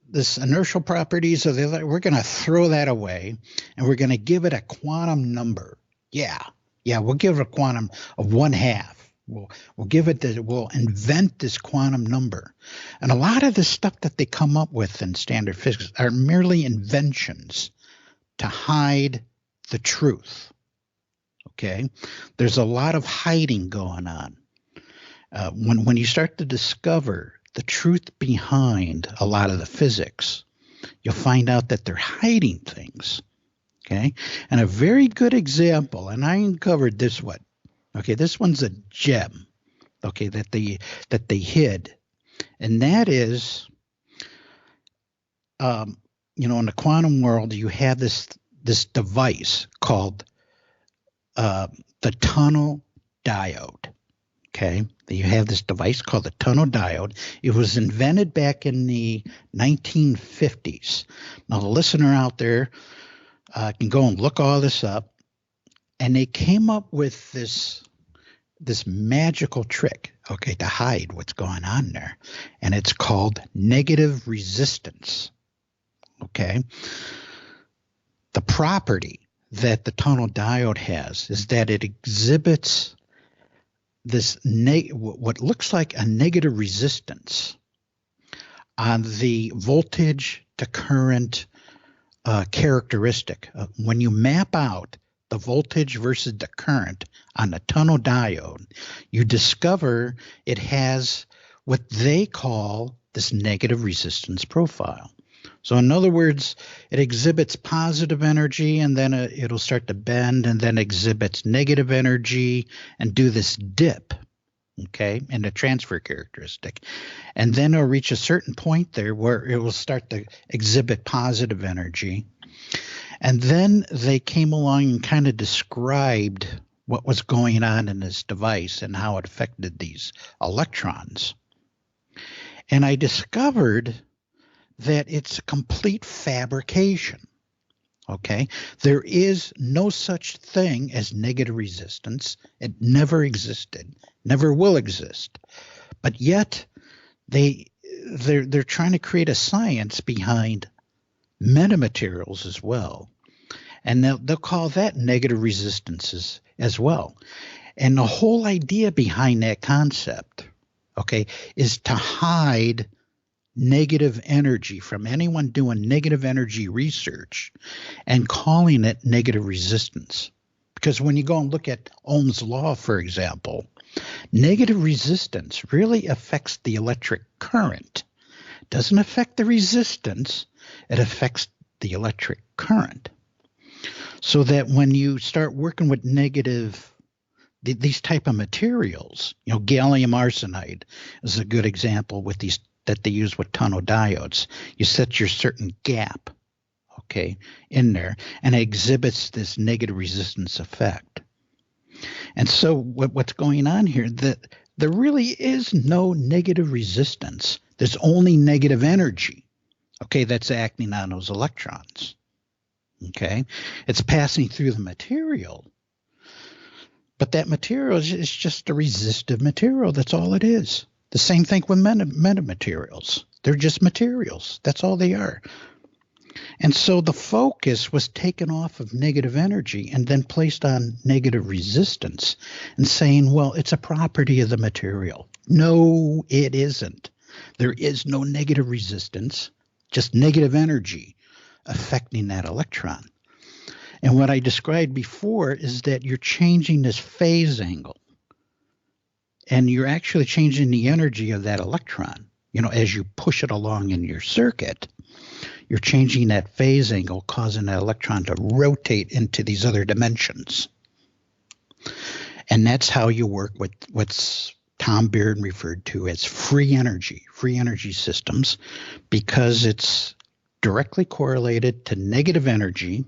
this inertial properties of the we're gonna throw that away, and we're gonna give it a quantum number. Yeah, we'll give it a quantum of 1/2. We'll invent this quantum number. And a lot of the stuff that they come up with in standard physics are merely inventions to hide the truth. Okay? There's a lot of hiding going on. When you start to discover the truth behind a lot of the physics, you'll find out that they're hiding things. Okay? And a very good example, and I uncovered this one. Okay, this one's a gem, okay, that they hid. And that is, in the quantum world, you have this device called the tunnel diode. Okay, you have this device called the tunnel diode. It was invented back in the 1950s. Now, the listener out there can go and look all this up. And they came up with this magical trick, okay, to hide what's going on there. And it's called negative resistance. Okay. The property that the tunnel diode has is that it exhibits this what looks like a negative resistance on the voltage to current characteristic. When you map out the voltage versus the current on the tunnel diode, you discover it has what they call this negative resistance profile. So in other words, it exhibits positive energy, and then it'll start to bend, and then exhibits negative energy and do this dip, okay, in the transfer characteristic. And then it'll reach a certain point there where it will start to exhibit positive energy. And then they came along and kind of described what was going on in this device and how it affected these electrons. And I discovered that it's a complete fabrication. Okay? There is no such thing as negative resistance. It never existed, never will exist. But yet they're trying to create a science behind metamaterials as well. And they'll call that negative resistances as well. And the whole idea behind that concept, okay, is to hide negative energy from anyone doing negative energy research and calling it negative resistance. Because when you go and look at Ohm's law, for example, negative resistance really affects the electric current. It doesn't affect the resistance, it affects the electric current. So that when you start working with negative, these type of materials, gallium arsenide is a good example with these that they use with tunnel diodes. You set your certain gap, okay, in there, and it exhibits this negative resistance effect. And so what's going on here, that there really is no negative resistance. There's only negative energy, okay, that's acting on those electrons. Okay, it's passing through the material, but that material is just a resistive material. That's all it is. The same thing with metamaterials. They're just materials. That's all they are. And so the focus was taken off of negative energy and then placed on negative resistance and saying, well, it's a property of the material. No, it isn't. There is no negative resistance, just negative energy affecting that electron. And what I described before is that you're changing this phase angle. And you're actually changing the energy of that electron. As you push it along in your circuit, you're changing that phase angle, causing that electron to rotate into these other dimensions. And that's how you work with what's Tom Beard referred to as free energy systems, because it's directly correlated to negative energy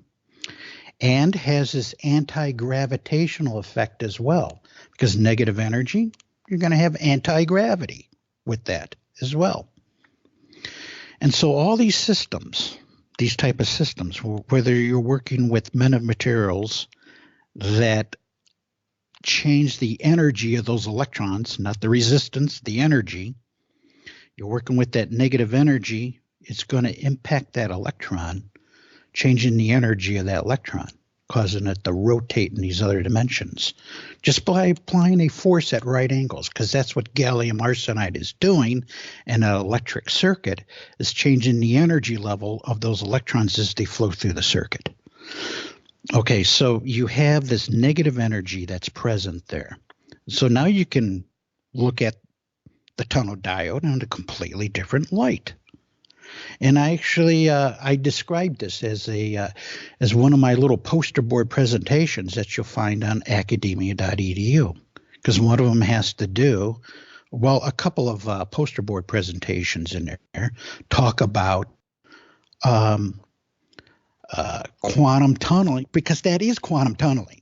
and has this anti-gravitational effect as well. Because negative energy, you're going to have anti-gravity with that as well. And so all these systems, these type of systems, whether you're working with metamaterials that change the energy of those electrons, not the resistance, the energy, you're working with that negative energy, it's going to impact that electron, changing the energy of that electron, causing it to rotate in these other dimensions, just by applying a force at right angles, because that's what gallium arsenide is doing in an electric circuit, is changing the energy level of those electrons as they flow through the circuit. Okay, so you have this negative energy that's present there. So now you can look at the tunnel diode in a completely different light. And I described this as one of my little poster board presentations that you'll find on academia.edu, because one of them has to do, well, a couple of poster board presentations in there talk about quantum tunneling, because that is quantum tunneling.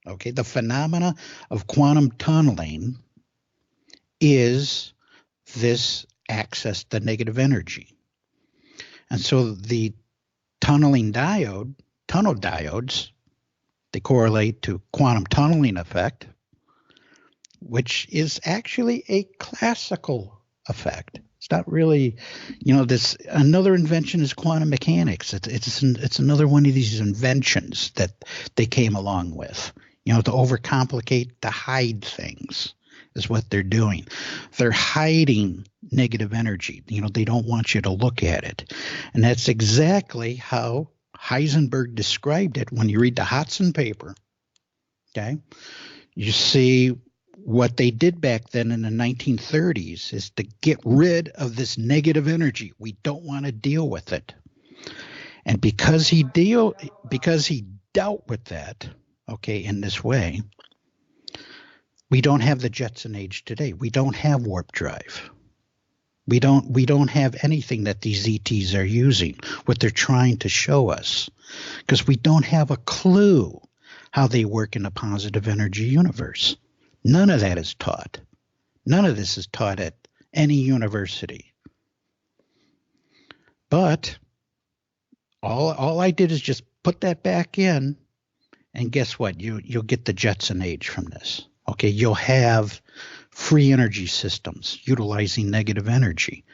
Okay, the phenomena of quantum tunneling is this access to negative energy. And so the tunnel diodes, they correlate to quantum tunneling effect, which is actually a classical effect. It's not really, this another invention is quantum mechanics. It's another one of these inventions that they came along with, to overcomplicate, to hide things is what they're doing. They're hiding negative energy. They don't want you to look at it. And that's exactly how Heisenberg described it when you read the Hodson paper. Okay? You see what they did back then in the 1930s is to get rid of this negative energy. We don't want to deal with it. And because he dealt with that, okay, in this way, we don't have the Jetson age today. We don't have warp drive. We don't have anything that these ETs are using, what they're trying to show us, because we don't have a clue how they work in a positive energy universe. None of that is taught. None of this is taught at any university. But all I did is just put that back in, and guess what? You'll get the Jetson age from this. Okay, you'll have free energy systems utilizing negative energy,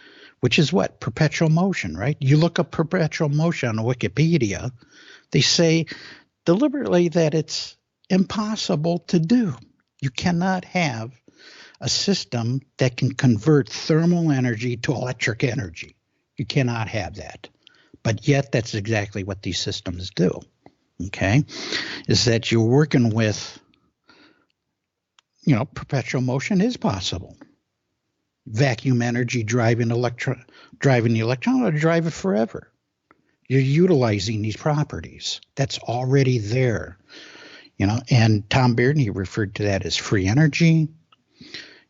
which is what? Perpetual motion, right? You look up perpetual motion on Wikipedia, they say deliberately that it's impossible to do. You cannot have a system that can convert thermal energy to electric energy. You cannot have that. But yet that's exactly what these systems do, okay? Is that you're working with, perpetual motion is possible. Vacuum energy driving the electron will drive it forever. You're utilizing these properties. That's already there. And Tom Beard, he referred to that as free energy.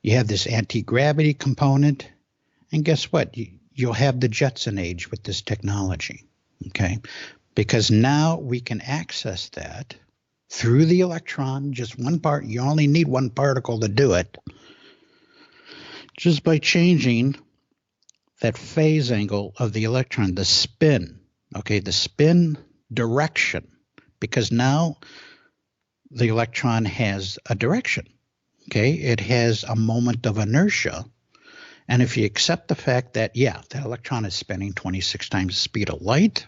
You have this anti-gravity component. And guess what? You'll have the Jetson age with this technology, okay? Because now we can access that through the electron, just one part. You only need one particle to do it, just by changing that phase angle of the electron, the spin, okay, the spin direction, because now the electron has a direction, okay? It has a moment of inertia And if you accept the fact that, yeah, that electron is spinning 26 times the speed of light,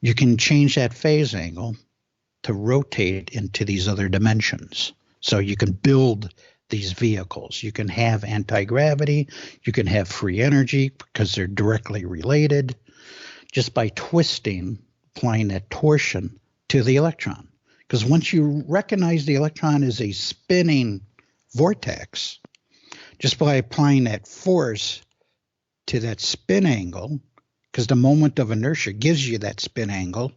you can change that phase angle to rotate into these other dimensions. So you can build these vehicles. You can have anti-gravity. You can have free energy because they're directly related just by twisting, applying that torsion to the electron. Because once you recognize the electron is a spinning vortex, just by applying that force to that spin angle, because the moment of inertia gives you that spin angle,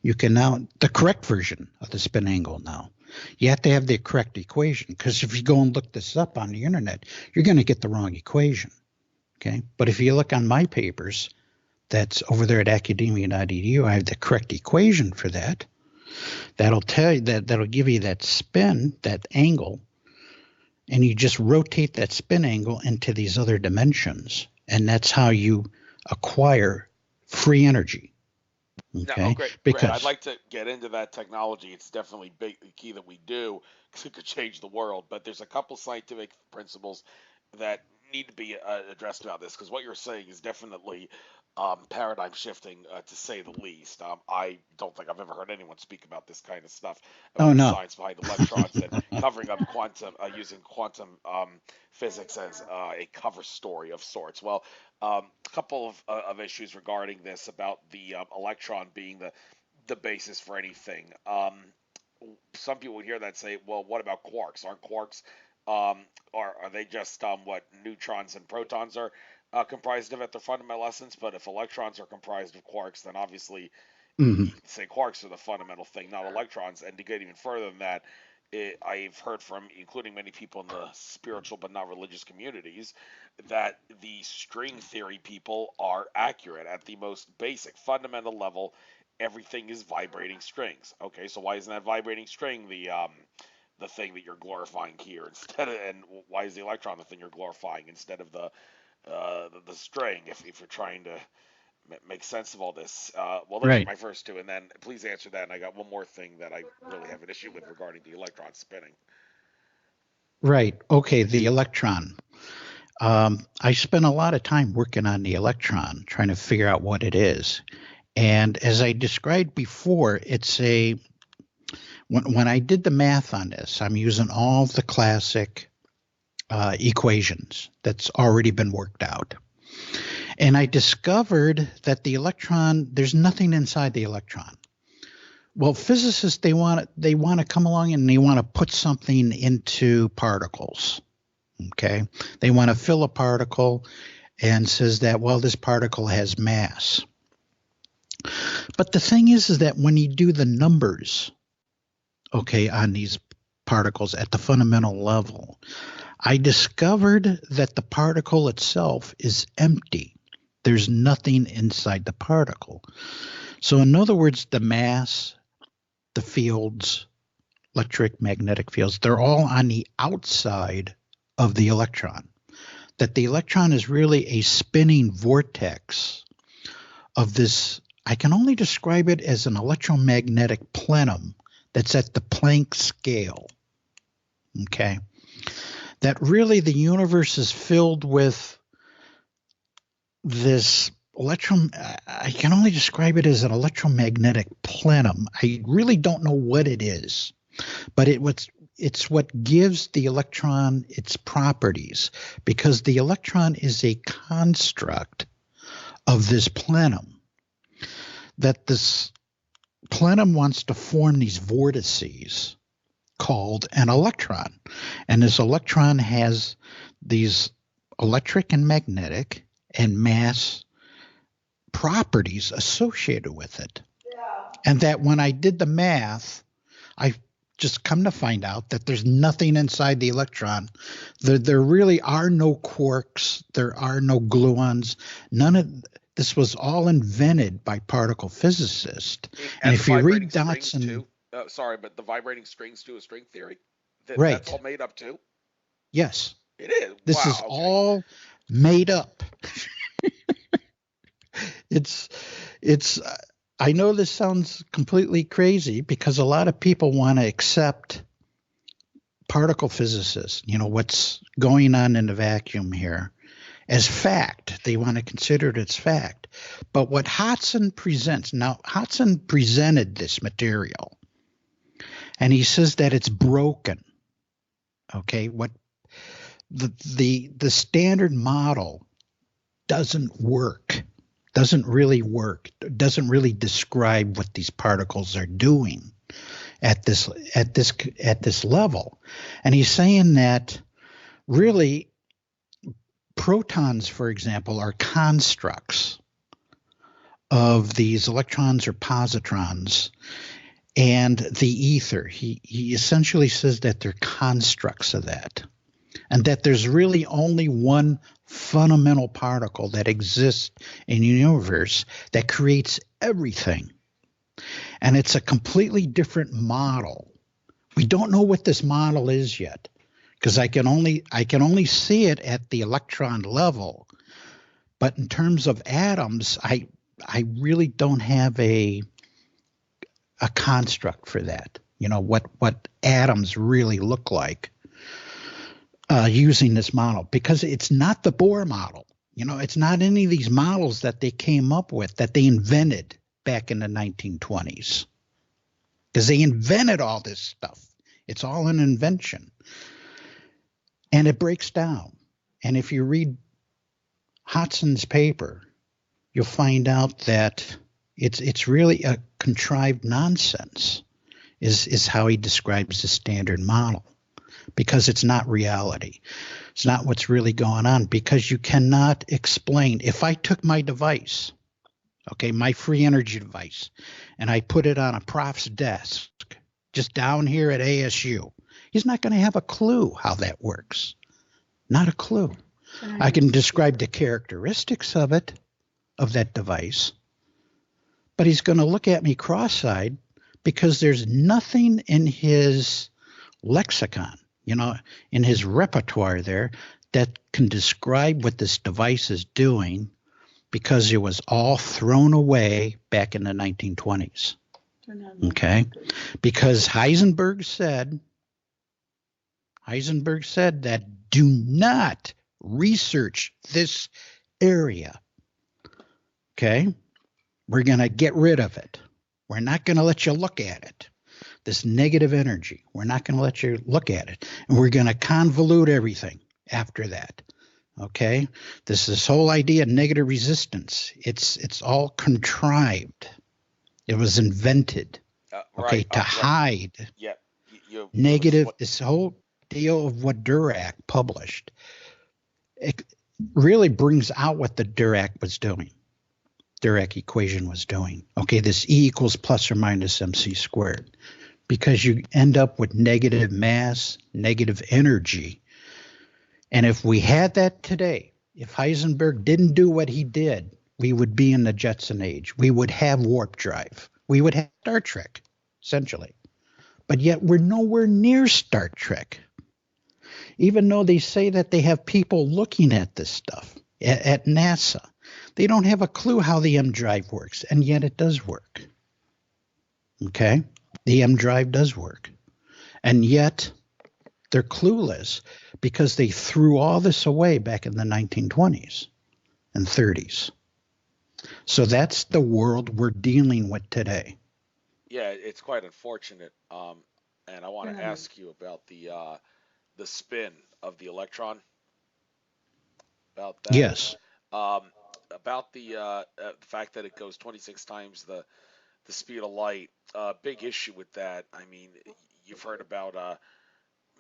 you can now, the correct version of the spin angle now. You have to have the correct equation, because if you go and look this up on the internet, you're going to get the wrong equation. Okay. But if you look on my papers, that's over there at academia.edu, I have the correct equation for that. That'll tell you that'll give you that spin, that angle, and you just rotate that spin angle into these other dimensions. And that's how you acquire free energy. Okay. No, great. Because I'd like to get into that technology. It's definitely big, key that we do, because it could change the world. But there's a couple scientific principles that need to be addressed about this, because what you're saying is definitely paradigm shifting, to say the least. I don't think I've ever heard anyone speak about this kind of stuff, about the science behind electrons and covering up quantum, using quantum physics as a cover story of sorts. Well, a couple of issues regarding this, about the electron being the basis for anything. Some people would hear that say, well, what about quarks? Aren't quarks, are they just what neutrons and protons are comprised of at their fundamental essence? But if electrons are comprised of quarks, then obviously you can say quarks are the fundamental thing, not electrons. And to get even further than that, I've heard from, including many people in the spiritual but not religious communities, that the string theory people are accurate at the most basic fundamental level. Everything is vibrating strings. Okay, so why isn't that vibrating string the thing that you're glorifying here instead of, and why is the electron the thing you're glorifying instead of the string, if you're trying to make sense of all this? Well, those are my first two, and then please answer that. And I got one more thing that I really have an issue with regarding the electron spinning. Right. Okay. The electron. I spent a lot of time working on the electron, trying to figure out what it is. And as I described before, it's when I did the math on this, I'm using all the classic equations that's already been worked out. And I discovered that the electron, there's nothing inside the electron. Well, physicists, they want to come along and they want to put something into particles. Okay. They want to fill a particle and says that, well, this particle has mass. But the thing is that when you do the numbers, okay, on these particles at the fundamental level, I discovered that the particle itself is empty. There's nothing inside the particle. So in other words, the mass, the fields, electric, magnetic fields, they're all on the outside of the electron. That the electron is really a spinning vortex of this, I can only describe it as an electromagnetic plenum that's at the Planck scale. Okay. That really the universe is filled with this I can only describe it as an electromagnetic plenum. I really don't know what it is, but it's what gives the electron its properties, because the electron is a construct of this plenum. That this plenum wants to form these vortices called an electron. And this electron has these electric and magnetic and mass properties associated with it. Yeah. And that when I did the math, I just come to find out that there's nothing inside the electron. There really are no quarks. There are no gluons. None of this was all invented by particle physicists. And if you read Dotson, sorry, but the vibrating strings too, a string theory. Right. That's all made up too. Yes. It is. This is all made up. It's I know this sounds completely crazy, because a lot of people want to accept particle physicists, what's going on in the vacuum here as fact. They want to consider it as fact. But what Hodson presents, now Hodson presented this material, and he says that it's broken. Okay, what the standard model doesn't work, doesn't really work, doesn't really describe what these particles are doing at this level. And he's saying that really protons, for example, are constructs of these electrons or positrons and the ether. He essentially says that they're constructs of that, and that there's really only one fundamental particle that exists in the universe that creates everything. And it's a completely different model. We don't know what this model is yet, because I can only see it at the electron level. But in terms of atoms, I really don't have a construct for that. What atoms really look like using this model, because it's not the Bohr model. It's not any of these models that they came up with, that they invented back in the 1920s, because they invented all this stuff. It's all an invention, and it breaks down. And if you read Hodson's paper, you'll find out that it's really a contrived nonsense, is how he describes the standard model, because it's not reality. It's not what's really going on, because you cannot explain. If I took my device, okay, my free energy device, and I put it on a prof's desk just down here at ASU, he's not going to have a clue how that works. Not a clue. I can describe the characteristics of it, of that device, but he's going to look at me cross-eyed, because there's nothing in his lexicon, in his repertoire there, that can describe what this device is doing, because it was all thrown away back in the 1920s. Okay? Because Heisenberg said that do not research this area. Okay? We're going to get rid of it. We're not going to let you look at it. This negative energy, we're not going to let you look at it. And we're going to convolute everything after that. Okay? This whole idea of negative resistance, it's all contrived. It was invented, okay, to hide negative. This whole deal of what Dirac published, it really brings out what the Dirac was doing. Dirac equation was doing. Okay, this E equals plus or minus mc squared, because you end up with negative mass, negative energy. And if we had that today, if Heisenberg didn't do what he did, we would be in the Jetson age. We would have warp drive. We would have Star Trek, essentially. But yet we're nowhere near Star Trek. Even though they say that they have people looking at this stuff at NASA, they don't have a clue how the M drive works, and yet it does work. Okay? The M drive does work. And yet they're clueless, because they threw all this away back in the 1920s and 30s. So that's the world we're dealing with today. Yeah, it's quite unfortunate. And I want to ask you about the spin of the electron. About that. Yes. About the fact that it goes 26 times the speed of light. Big issue with that. I mean, you've heard about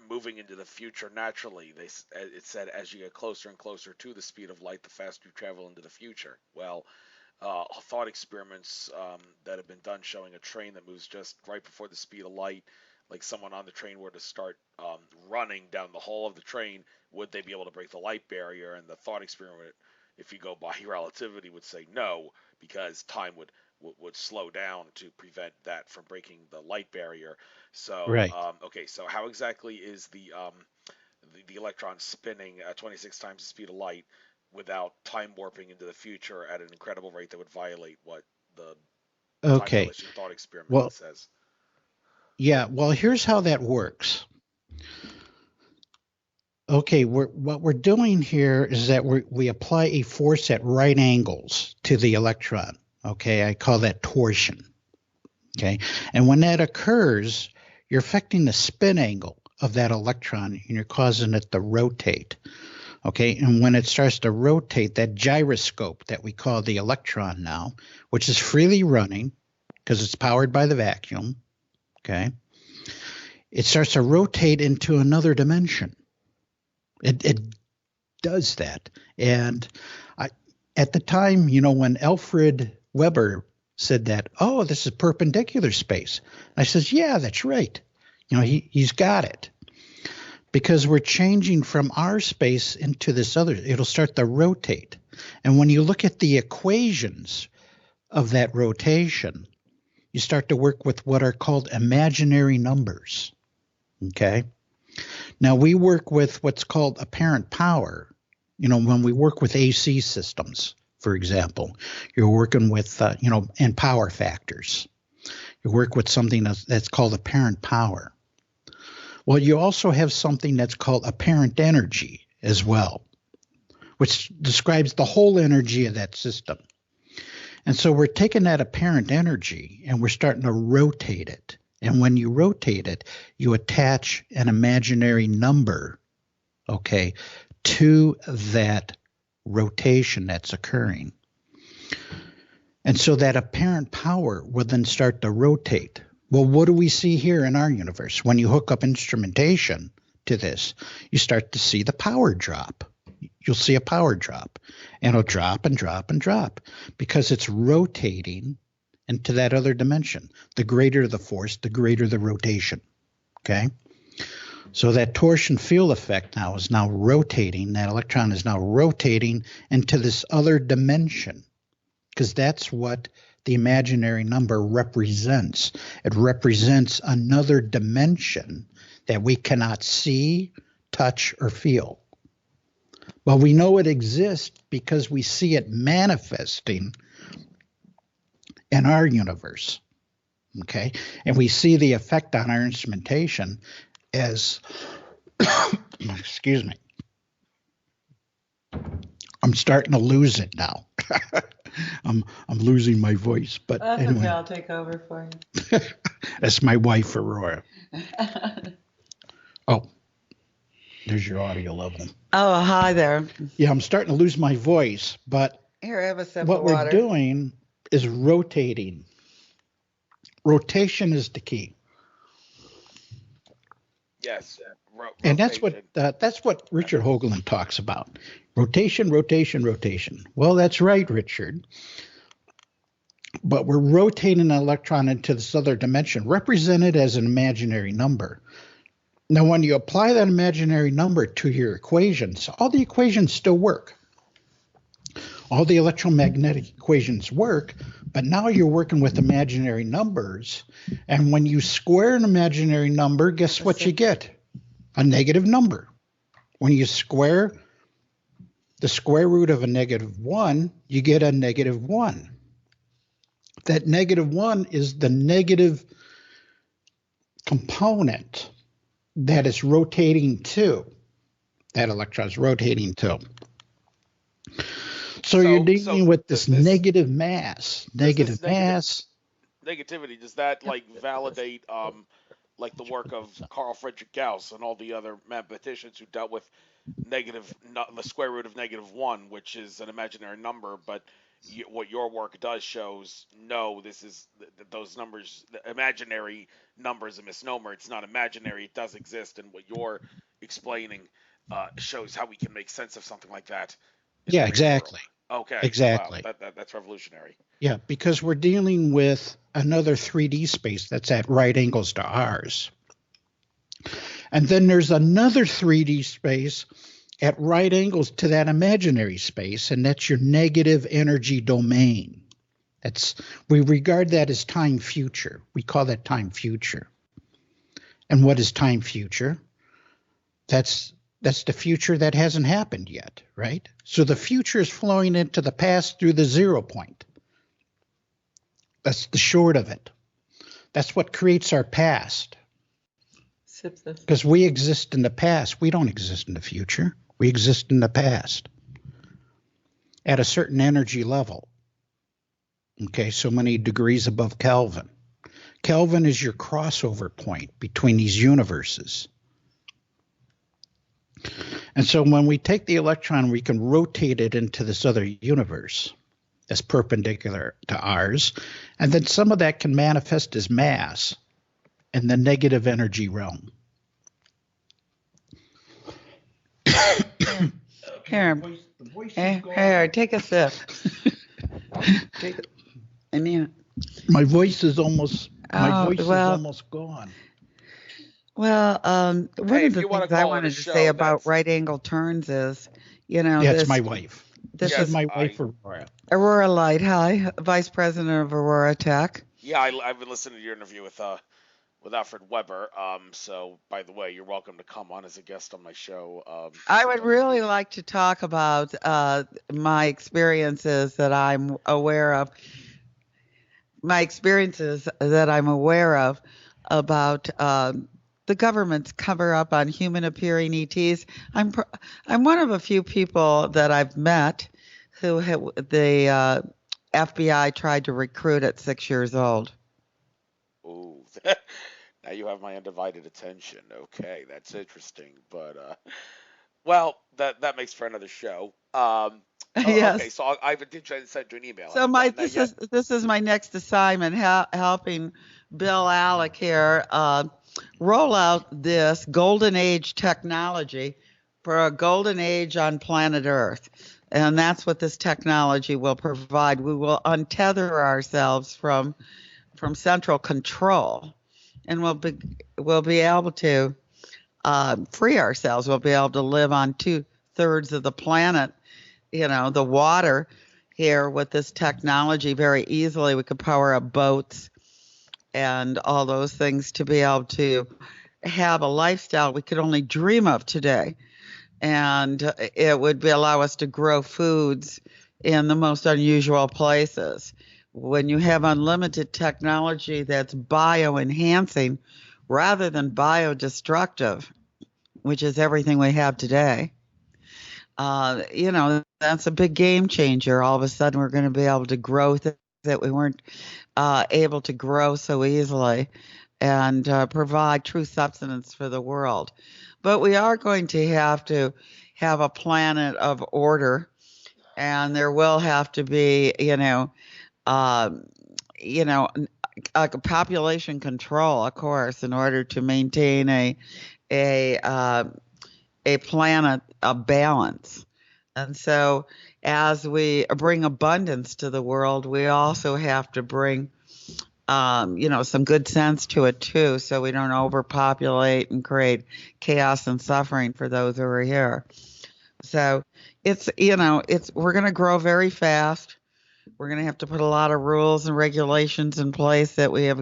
moving into the future naturally. It said as you get closer and closer to the speed of light, the faster you travel into the future. Well, thought experiments that have been done showing a train that moves just right before the speed of light, like someone on the train were to start running down the hall of the train, would they be able to break the light barrier? And the thought experiment, if you go by relativity, would say no, because time would slow down to prevent that from breaking the light barrier. So, right. Okay, so how exactly is the electron spinning at 26 times the speed of light without time warping into the future at an incredible rate that would violate what the time dilation thought experiment says? Yeah, well, here's how that works. Okay, what we're doing here is that we apply a force at right angles to the electron. Okay, I call that torsion. Okay, and when that occurs, you're affecting the spin angle of that electron and you're causing it to rotate. Okay, and when it starts to rotate, that gyroscope that we call the electron now, which is freely running because it's powered by the vacuum, okay, it starts to rotate into another dimension. It does that. And at the time, when Alfred Weber said that, oh, this is perpendicular space, I says, yeah, that's right. He's got it. Because we're changing from our space into this other, it'll start to rotate. And when you look at the equations of that rotation, you start to work with what are called imaginary numbers. Okay? Now, we work with what's called apparent power. When we work with AC systems, for example, you're working with, and power factors. You work with something that's called apparent power. Well, you also have something that's called apparent energy as well, which describes the whole energy of that system. And so we're taking that apparent energy and we're starting to rotate it. And when you rotate it, you attach an imaginary number, okay, to that rotation that's occurring. And so that apparent power will then start to rotate. Well, what do we see here in our universe? When you hook up instrumentation to this, you start to see the power drop. You'll see a power drop, and it'll drop and drop and drop because it's rotating into that other dimension. The greater the force, the greater the rotation, okay? So that torsion field effect now is now rotating. That electron is now rotating into this other dimension because that's what the imaginary number represents. It represents another dimension that we cannot see, touch, or feel. Well, we know it exists because we see it manifesting in our universe, okay? And we see the effect on our instrumentation as, excuse me, I'm starting to lose it now. I'm losing my voice, but That's anyway. okay, I'll take over for you. That's my wife, Aurora. Oh, there's your audio level. Oh, hi there. Yeah, I'm starting to lose my voice, but Here, I have a sip what of we're water. doing is rotating. Rotation is the key. Yes. And that's what Richard Hoagland talks about. Rotation, rotation, rotation. Well, that's right, Richard. But we're rotating an electron into this other dimension, represented as an imaginary number. Now, when you apply that imaginary number to your equations, all the equations still work. All the electromagnetic equations work, but now you're working with imaginary numbers. And when you square an imaginary number, guess what you get? A negative number. When you square the square root of a -1, you get a -1. That -1 is the negative component that is rotating to. That electron is rotating to. So you're dealing with this negative mass. Negativity, does that validate the work of Carl Friedrich Gauss and all the other mathematicians who dealt with the square root of -1, which is an imaginary number, but what your work does shows no, this is those numbers, the imaginary number is a misnomer. It's not imaginary. It does exist, and what you're explaining shows how we can make sense of something like that. Yeah, exactly. Okay. Exactly. Wow, that's revolutionary. Yeah, because we're dealing with another 3D space that's at right angles to ours. And then there's another 3D space at right angles to that imaginary space, and that's your negative energy domain. We regard that as time future. We call that time future. And what is time future? That's the future that hasn't happened yet, right? So the future is flowing into the past through the 0 point. That's the short of it. That's what creates our past. Sip this. Because we exist in the past. We don't exist in the future. We exist in the past at a certain energy level. Okay, so many degrees above Kelvin. Kelvin is your crossover point between these universes. And so when we take the electron, we can rotate it into this other universe that's perpendicular to ours. And then some of that can manifest as mass in the negative energy realm. Here, here, take a sip. I mean, my voice is almost gone. Well, one of the things I wanted to say about right angle turns is, it's my wife. This is my wife, Aurora. Aurora Light. Hi, Vice President of AuroraTek. Yeah, I've been listening to your interview with Alfred Weber. So by the way, you're welcome to come on as a guest on my show. I would really like to talk about my experiences that I'm aware of. About the government's cover up on human appearing ETs. I'm one of a few people that I've met who the FBI tried to recruit at 6 years old. Ooh. Now you have my undivided attention. Okay, that's interesting. But well, that makes for another show. Yes. Okay, so I did try to send you an email. So this is my next assignment, helping Bill Alek here roll out this golden age technology for a golden age on planet Earth. And that's what this technology will provide. We will untether ourselves from central control, and we'll be able to free ourselves. We'll be able to live on 2/3 of the planet, the water here with this technology very easily. We could power up boats and all those things to be able to have a lifestyle we could only dream of today. And it would allow us to grow foods in the most unusual places. When you have unlimited technology that's bioenhancing rather than biodestructive, which is everything we have today, that's a big game changer. All of a sudden, we're going to be able to grow things that we weren't able to grow so easily, and provide true subsistence for the world. But we are going to have a planet of order, and there will have to be, a population control, of course, in order to maintain a planet of balance. And so as we bring abundance to the world, we also have to bring, some good sense to it too, so we don't overpopulate and create chaos and suffering for those who are here. So we're going to grow very fast. We're going to have to put a lot of rules and regulations in place that we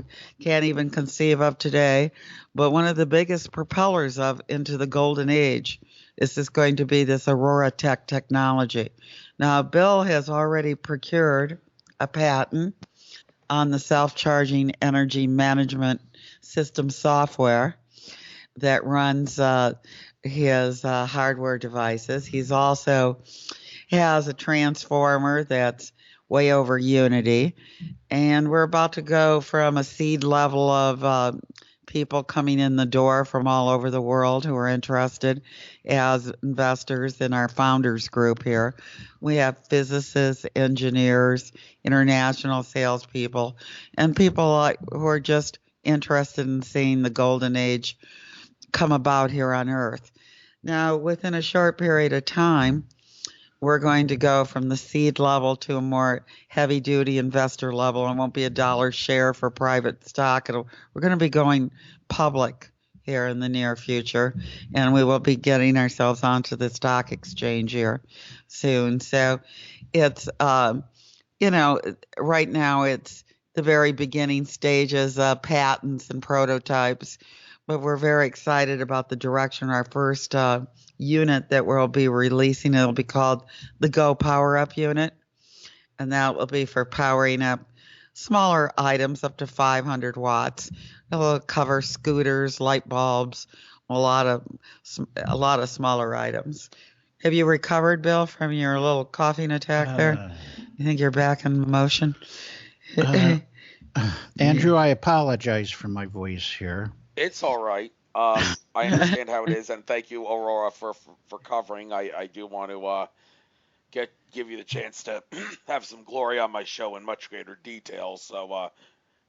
can't even conceive of today. But one of the biggest propellers into the golden age is going to be this AuroraTek technology. Now, Bill has already procured a patent on the self-charging energy management system software that runs his hardware devices. He's also has a transformer that's way over unity, and we're about to go from a seed level of people coming in the door from all over the world who are interested as investors in our founders group here. We have physicists, engineers, international salespeople, and people who are just interested in seeing the golden age come about here on Earth. Now, within a short period of time, we're going to go from the seed level to a more heavy-duty investor level. It won't be $1 share for private stock. We're going to be going public here in the near future, and we will be getting ourselves onto the stock exchange here soon. So it's, right now it's the very beginning stages of patents and prototypes, but we're very excited about the direction. Our first unit that we'll be releasing, it'll be called the Go Power Up unit, and that will be for powering up smaller items up to 500 watts. It'll cover scooters, light bulbs, a lot of smaller items. Have you recovered, Bill, from your little coughing attack there? You think you're back in motion? Andrew, I apologize for my voice here. It's all right. I understand how it is, and thank you, Aurora, for covering. I do want to give you the chance to have some glory on my show in much greater detail. So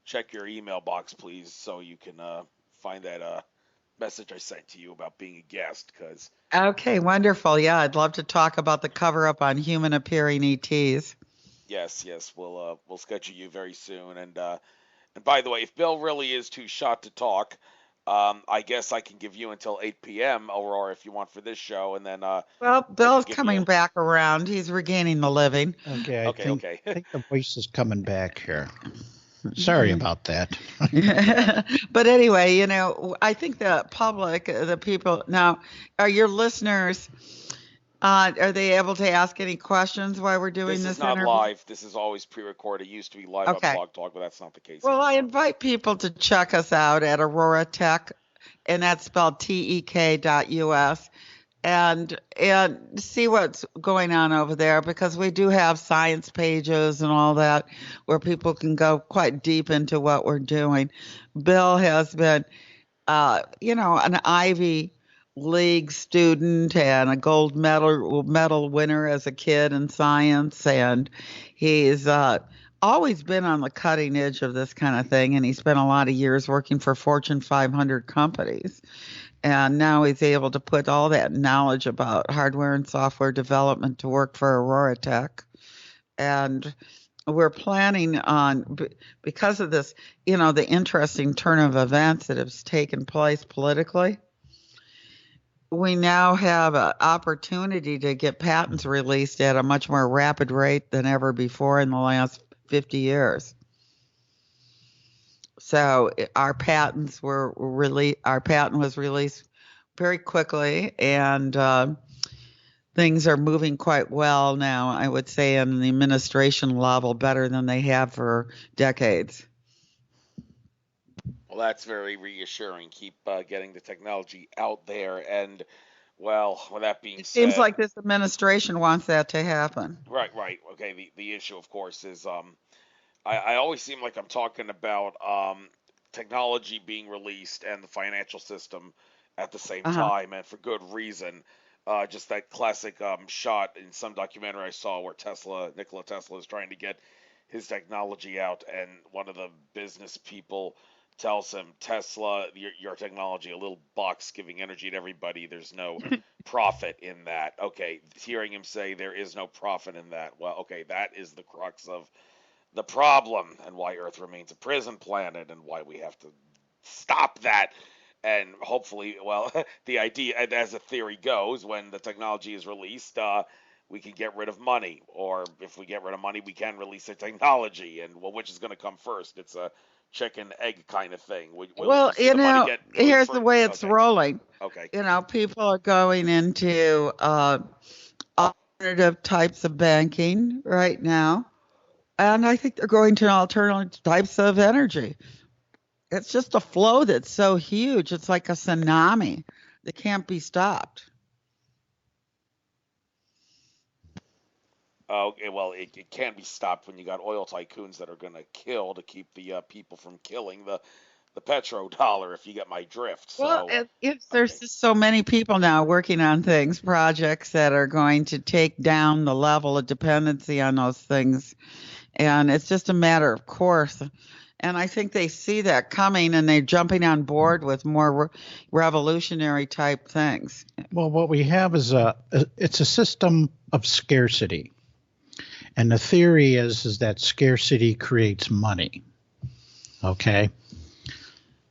check your email box, please, so you can find that message I sent to you about being a guest. Because Okay, wonderful. Yeah, I'd love to talk about the cover up on human appearing ETs. yes, we'll schedule you very soon. And by the way, if Bill really is too shot to talk, I guess I can give you until 8 p.m. Aurora if you want for this show, and then Well, Bill's coming back around. He's regaining the living. Okay, I think the voice is coming back here. Sorry about that. But anyway, I think the public, the people now, are your listeners, are they able to ask any questions while we're doing this This is not interview? live. This is always pre-recorded. It used to be live on Blog Talk, but that's not the case Well, anymore. I invite people to check us out at AuroraTek, and that's spelled TEK.US, and see what's going on over there, because we do have science pages and all that where people can go quite deep into what we're doing. Bill has been, an Ivy League student and a gold medal winner as a kid in science, and he's always been on the cutting edge of this kind of thing, and he spent a lot of years working for Fortune 500 companies. And now he's able to put all that knowledge about hardware and software development to work for AuroraTek. And we're planning on, because of this, the interesting turn of events that has taken place politically, we now have an opportunity to get patents released at a much more rapid rate than ever before in the last 50 years. So our patent was released very quickly, and things are moving quite well now, I would say, in the administration level, better than they have for decades. Well, that's very reassuring. Keep getting the technology out there, and well, with that being said, seems like this administration wants that to happen. Right. Okay. The issue, of course, is I always seem like I'm talking about technology being released and the financial system at the same time, and for good reason. Just that classic shot in some documentary I saw where Nikola Tesla is trying to get his technology out, and one of the business people tells him, Tesla, your technology, a little box giving energy to everybody. There's no profit in that. Okay, hearing him say there is no profit in that. Well, okay, that is the crux of the problem, and why Earth remains a prison planet, and why we have to stop that. And hopefully, well, the idea, as the theory goes, when the technology is released, we can get rid of money. Or if we get rid of money, we can release the technology. And, well, which is going to come first? It's a chicken egg kind of thing. Well, here's the way it's rolling. Okay. People are going into alternative types of banking right now. And I think they're going to alternative types of energy. It's just a flow that's so huge. It's like a tsunami that can't be stopped. Okay, well, it can be stopped when you got oil tycoons that are going to kill to keep the people from killing the petrodollar, if you get my drift. Well, there's just so many people now working on projects that are going to take down the level of dependency on those things. And it's just a matter of course. And I think they see that coming, and they're jumping on board with more revolutionary type things. Well, what we have is it's a system of scarcity. And the theory is that scarcity creates money. Okay?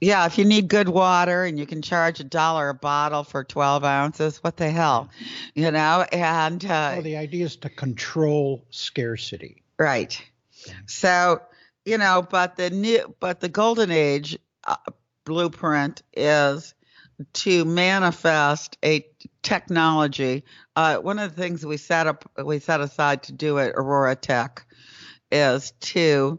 Yeah, if you need good water and you can charge $1 a bottle for 12 ounces, what the hell? And the idea is to control scarcity. Right. So, but the golden age blueprint is to manifest a technology. One of the things we set aside to do at AuroraTek is to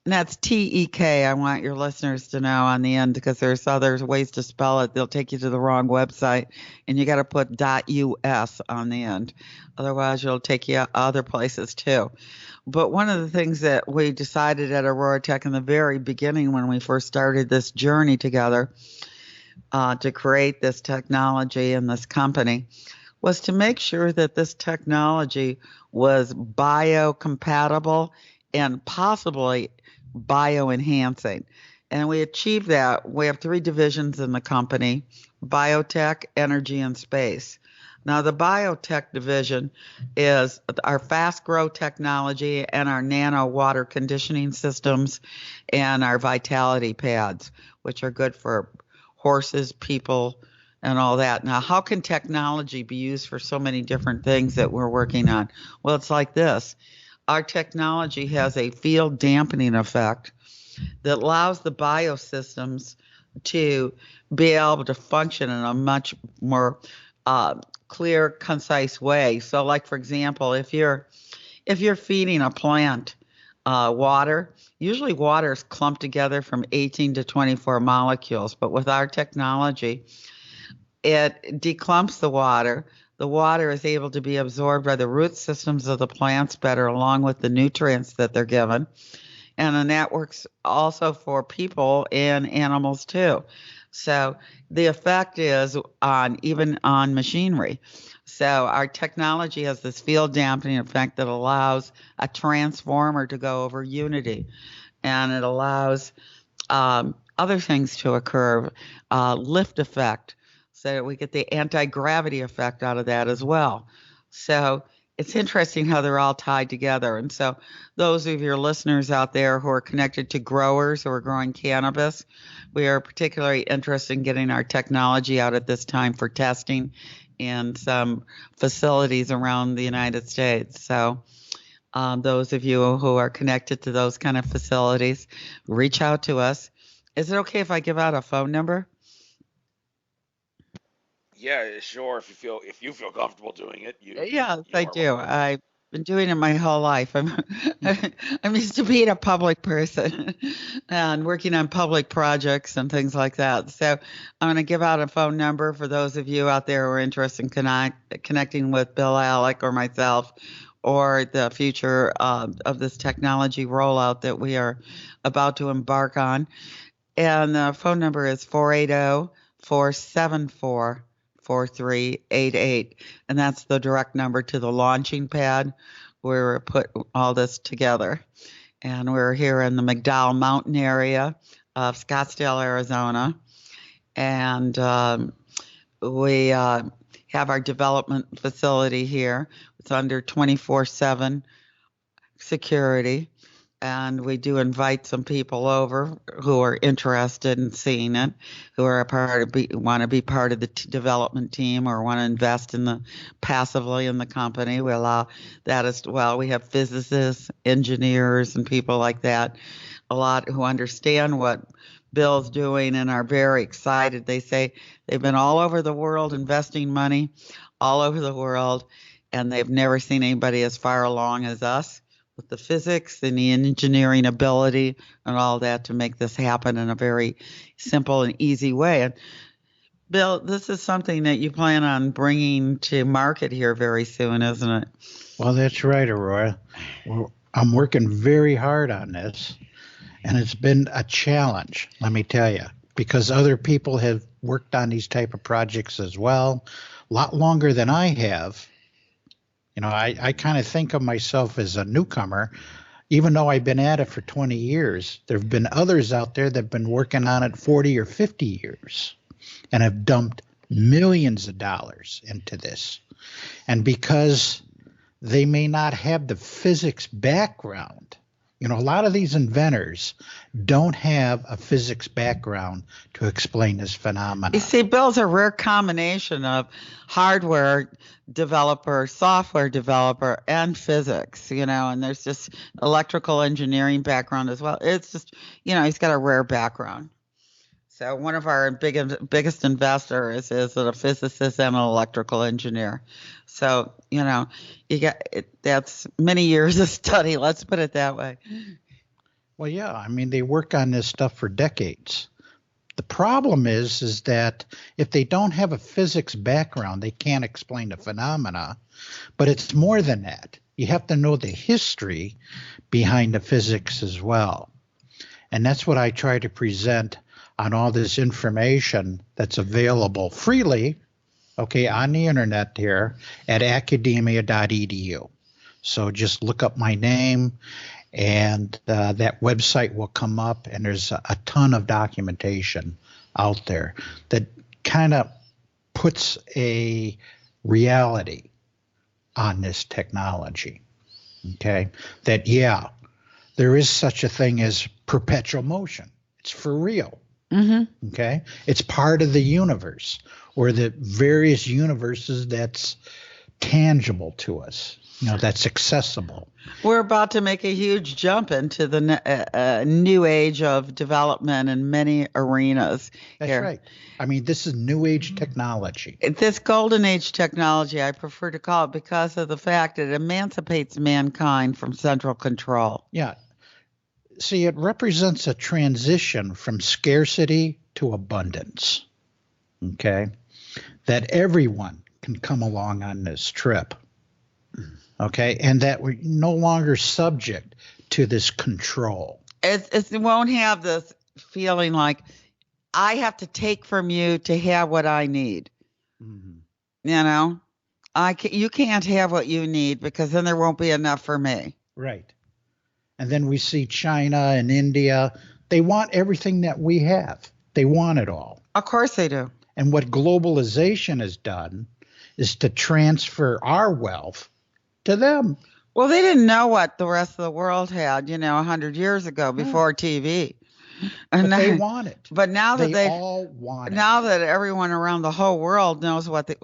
And that's TEK. I want your listeners to know on the end, because there's other ways to spell it. They'll take you to the wrong website, and you got to put .us on the end. Otherwise, it'll take you other places too. But one of the things that we decided at AuroraTek in the very beginning when we first started this journey together to create this technology and this company was to make sure that this technology was biocompatible and possibly bioenhancing. And we achieved that. We have 3 divisions in the company: biotech, energy, and space. Now, the biotech division is our fast grow technology and our nano water conditioning systems and our vitality pads, which are good for horses, people, and all that. Now, how can technology be used for so many different things that we're working on? Well, it's like this. Our technology has a field dampening effect that allows the biosystems to be able to function in a much more clear, concise way. So, like for example, if you're feeding a plant water, usually water is clumped together from 18 to 24 molecules, but with our technology, it declumps the water. The water is able to be absorbed by the root systems of the plants better, along with the nutrients that they're given. And then that works also for people and animals too. So the effect is even on machinery. So our technology has this field dampening effect that allows a transformer to go over unity, and it allows other things to occur, lift effect, so that we get the anti-gravity effect out of that as well. So it's interesting how they're all tied together. And so those of your listeners out there who are connected to growers who are growing cannabis, we are particularly interested in getting our technology out at this time for testing in some facilities around the United States. So those of you who are connected to those kind of facilities, reach out to us. Is it okay if I give out a phone number? Yeah, sure. If you feel comfortable doing it, Yes, you I are do. welcome. I've been doing it my whole life. I'm used to being a public person and working on public projects and things like that. So I'm going to give out a phone number for those of you out there who are interested in connecting with Bill Alek or myself, or the future of this technology rollout that we are about to embark on. And the phone number is 480-474-4388. And that's the direct number to the launching pad where we put all this together. And we're here in the McDowell Mountain area of Scottsdale, Arizona. And we have our development facility here. It's under 24/7 security. And we do invite some people over who are interested in seeing it, who are want to be part of the development team or want to invest passively in the company. We allow that as well. We have physicists, engineers, and people like that, a lot who understand what Bill's doing and are very excited. They say they've been all over the world investing money, all over the world, and they've never seen anybody as far along as us, with the physics and the engineering ability and all that to make this happen in a very simple and easy way. And Bill, this is something that you plan on bringing to market here very soon, isn't it? Well, that's right, Aurora. I'm working very hard on this, and it's been a challenge, let me tell you, because other people have worked on these type of projects as well, a lot longer than I have. You know, I kind of think of myself as a newcomer, even though I've been at it for 20 years. There have been others out there that have been working on it 40 or 50 years and have dumped millions of dollars into this. And because they may not have the physics background, you know, a lot of these inventors don't have a physics background to explain this phenomenon. You see, Bill's a rare combination of hardware developer, software developer, and physics, you know, and there's just electrical engineering background as well. It's just, you know, he's got a rare background. So one of our biggest investors is a physicist and an electrical engineer. So, you know, that's many years of study. Let's put it that way. Well, yeah, I mean, they work on this stuff for decades. The problem is that if they don't have a physics background, they can't explain the phenomena. But it's more than that. You have to know the history behind the physics as well. And that's what I try to present on all this information that's available freely, okay, on the internet here at academia.edu. So just look up my name, and that website will come up, and there's a ton of documentation out there that kind of puts a reality on this technology, okay? That, yeah, there is such a thing as perpetual motion. It's for real, okay? It's part of the universe, or the various universes that's tangible to us, that's accessible. We're about to make a huge jump into the new age of development in many arenas. That's right. I mean, this is new age technology. This golden age technology, I prefer to call it, because of the fact that it emancipates mankind from central control. Yeah. See, it represents a transition from scarcity to abundance, okay? That everyone can come along on this trip, okay? And that we're no longer subject to this control. It won't have this feeling like I have to take from you to have what I need. You can't have what you need, because then there won't be enough for me. Right. And then we see China and India. They want everything that we have. They want it all. Of course they do. And what globalization has done is to transfer our wealth to them. Well, they didn't know what the rest of the world had, 100 years ago before TV. And they want it. But now that they all want it. Now that everyone around the whole world knows what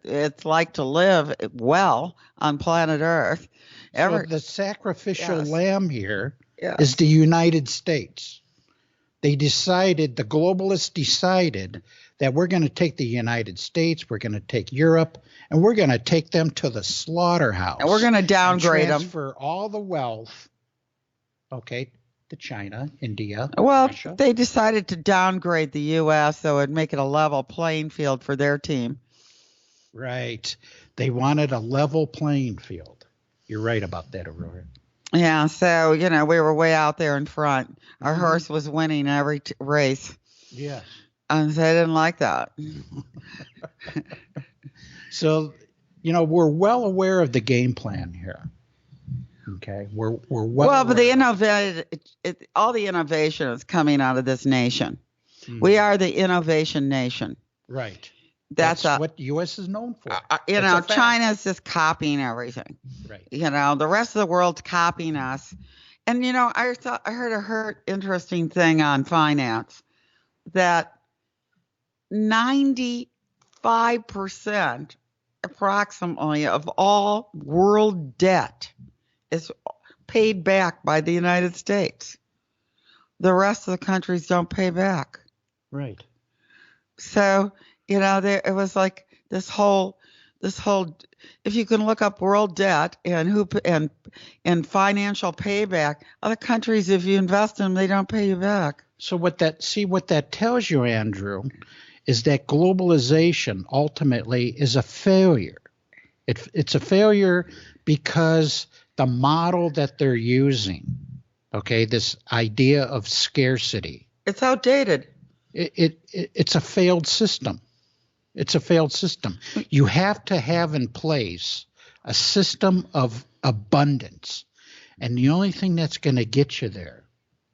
it's like to live well on planet Earth. So the sacrificial lamb here is the United States. The globalists decided that we're going to take the United States, we're going to take Europe, and we're going to take them to the slaughterhouse. And we're going to downgrade them. Transfer all the wealth, okay, to China, India, Well, Russia. They decided to downgrade the U.S. so it'd make it a level playing field for their team. Right. They wanted a level playing field. You're right about that, Aurora. Yeah, so, we were way out there in front. Our horse was winning every race. Yes. And they didn't like that. So, we're well aware of the game plan here. Okay, we're well. But all the innovation is coming out of this nation. We are the innovation nation. Right. That's what the U.S. is known for. China's just copying everything. Right. The rest of the world's copying us. And I heard a interesting thing on finance that 95% approximately of all world debt is paid back by the United States. The rest of the countries don't pay back. Right. So, it was like this whole, if you can look up world debt and financial payback, other countries, if you invest in them, they don't pay you back. So what that tells you, Andrew, is that globalization ultimately is a failure. It's a failure because the model that they're using, okay, this idea of scarcity. It's outdated. It's a failed system. It's a failed system. You have to have in place a system of abundance. And the only thing that's going to get you there,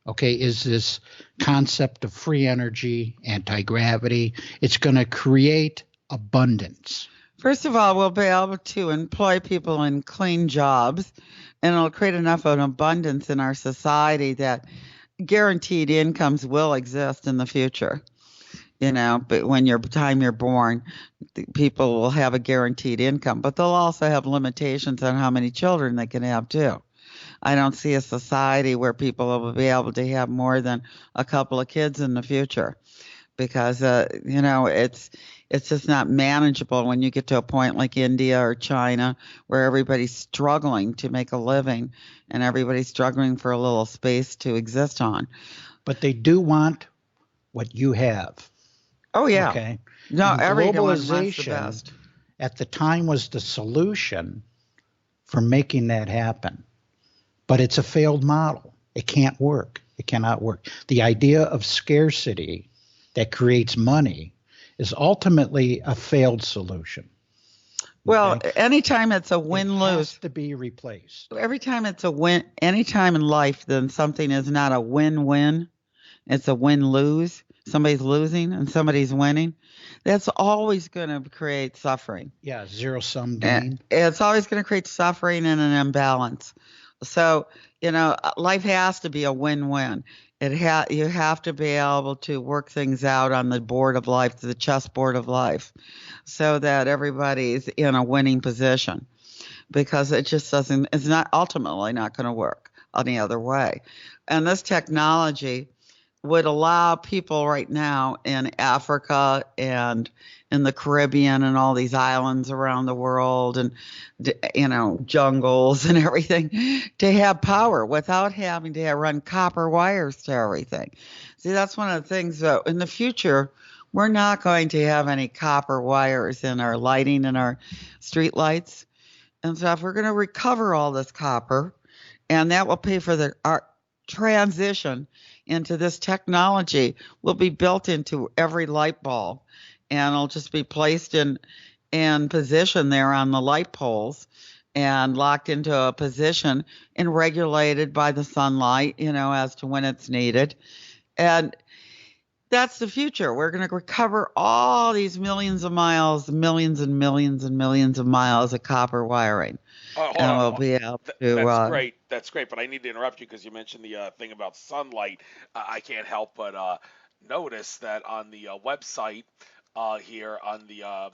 okay, is this concept of free energy, anti-gravity. It's going to create abundance. First of all, we'll be able to employ people in clean jobs, and it'll create enough of an abundance in our society that guaranteed incomes will exist in the future. But when you're born, people will have a guaranteed income, but they'll also have limitations on how many children they can have too. I don't see a society where people will be able to have more than a couple of kids in the future. because it's just not manageable when you get to a point like India or China where everybody's struggling to make a living and everybody's struggling for a little space to exist on. But they do want what you have. Oh yeah. Okay. No, and everyone wants the globalization best. at the time was the solution for making that happen. But it's a failed model. It can't work. It cannot work. The idea of scarcity that creates money is ultimately a failed solution. Well, Okay? anytime it's a It win-lose, has to be replaced. every time it's a win, anytime in life, then something is not a win-win. It's a win-lose. Somebody's losing and somebody's winning. That's always going to create suffering. Yeah, zero-sum gain. It's always going to create suffering and an imbalance. So, life has to be a win-win. You have to be able to work things out on the board of life, the chessboard of life, so that everybody's in a winning position. Because it just doesn't, it's not ultimately not going to work any other way. And this technology would allow people right now in Africa and in the Caribbean and all these islands around the world and, jungles and everything to have power without having to run copper wires to everything. See, that's one of the things that in the future, we're not going to have any copper wires in our lighting and our street lights and stuff. We're going to recover all this copper, and that will pay for our transition into this technology will be built into every light bulb, and it'll just be placed in position there on the light poles and locked into a position and regulated by the sunlight, as to when it's needed. And that's the future. We're going to recover all these millions of miles, millions and millions and millions of miles of copper wiring. And we'll be able to. That's great. That's great. But I need to interrupt you because you mentioned the thing about sunlight. I can't help but notice that on the website here on the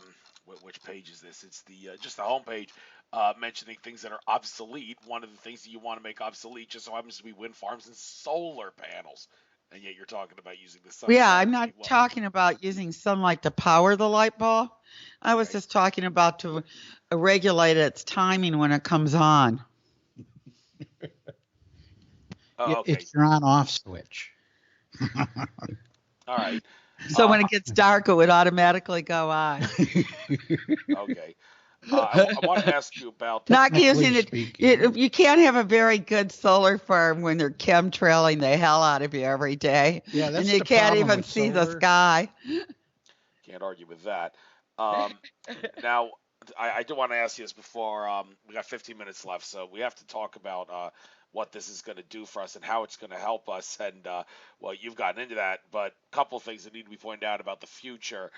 which page is this? It's the just the home page. Mentioning things that are obsolete. One of the things that you want to make obsolete just so happens to be wind farms and solar panels. And yet you're talking about using the sunlight. Yeah, I'm not talking about using sunlight to power the light bulb. I was just talking about to regulate its timing when it comes on. Okay. It's your on-off switch. All right. So when it gets dark, it would automatically go on. Okay. I want to ask you about not using it. You can't have a very good solar farm when they're chemtrailing the hell out of you every day. Yeah, that's and you can't even see the sky. Can't argue with that. Now, I do want to ask you this before we got 15 minutes left, so we have to talk about what this is going to do for us and how it's going to help us. And well, you've gotten into that, but a couple of things that need to be pointed out about the future.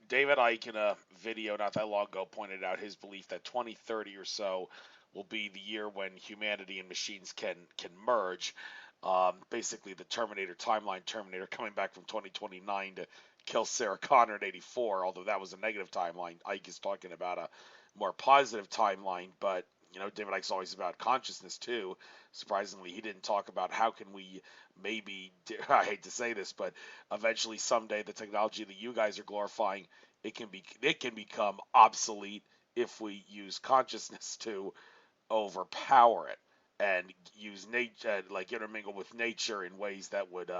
David Icke in a video not that long ago pointed out his belief that 2030 or so will be the year when humanity and machines can merge. Basically, the Terminator timeline, Terminator coming back from 2029 to kill Sarah Connor in 84, although that was a negative timeline. Icke is talking about a more positive timeline, but David Icke's always about consciousness too. Surprisingly, he didn't talk about how can we maybe, I hate to say this, but eventually someday the technology that you guys are glorifying, it can become obsolete if we use consciousness to overpower it and use nature, like intermingle with nature in ways that would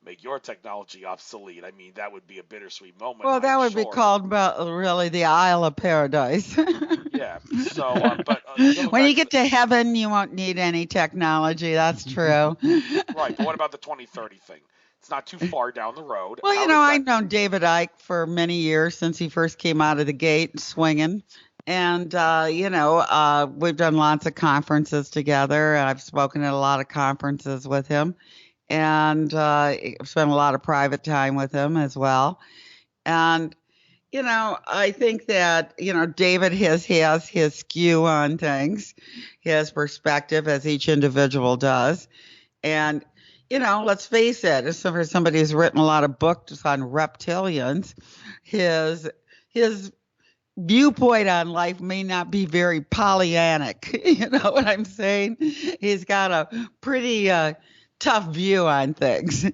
make your technology obsolete. I mean, that would be a bittersweet moment. Well, that would be called really the Isle of Paradise. Yeah. So, but when you get to heaven, you won't need any technology. That's true. Right. But what about the 2030 thing? It's not too far down the road. Well, I've known David Icke for many years since he first came out of the gate swinging. And, we've done lots of conferences together. I've spoken at a lot of conferences with him. And spent a lot of private time with him as well. And, I think that, David has his skew on things, his perspective, as each individual does. And, let's face it, as somebody who's written a lot of books on reptilians, his viewpoint on life may not be very Pollyannic. You know what I'm saying? He's got a pretty tough view on things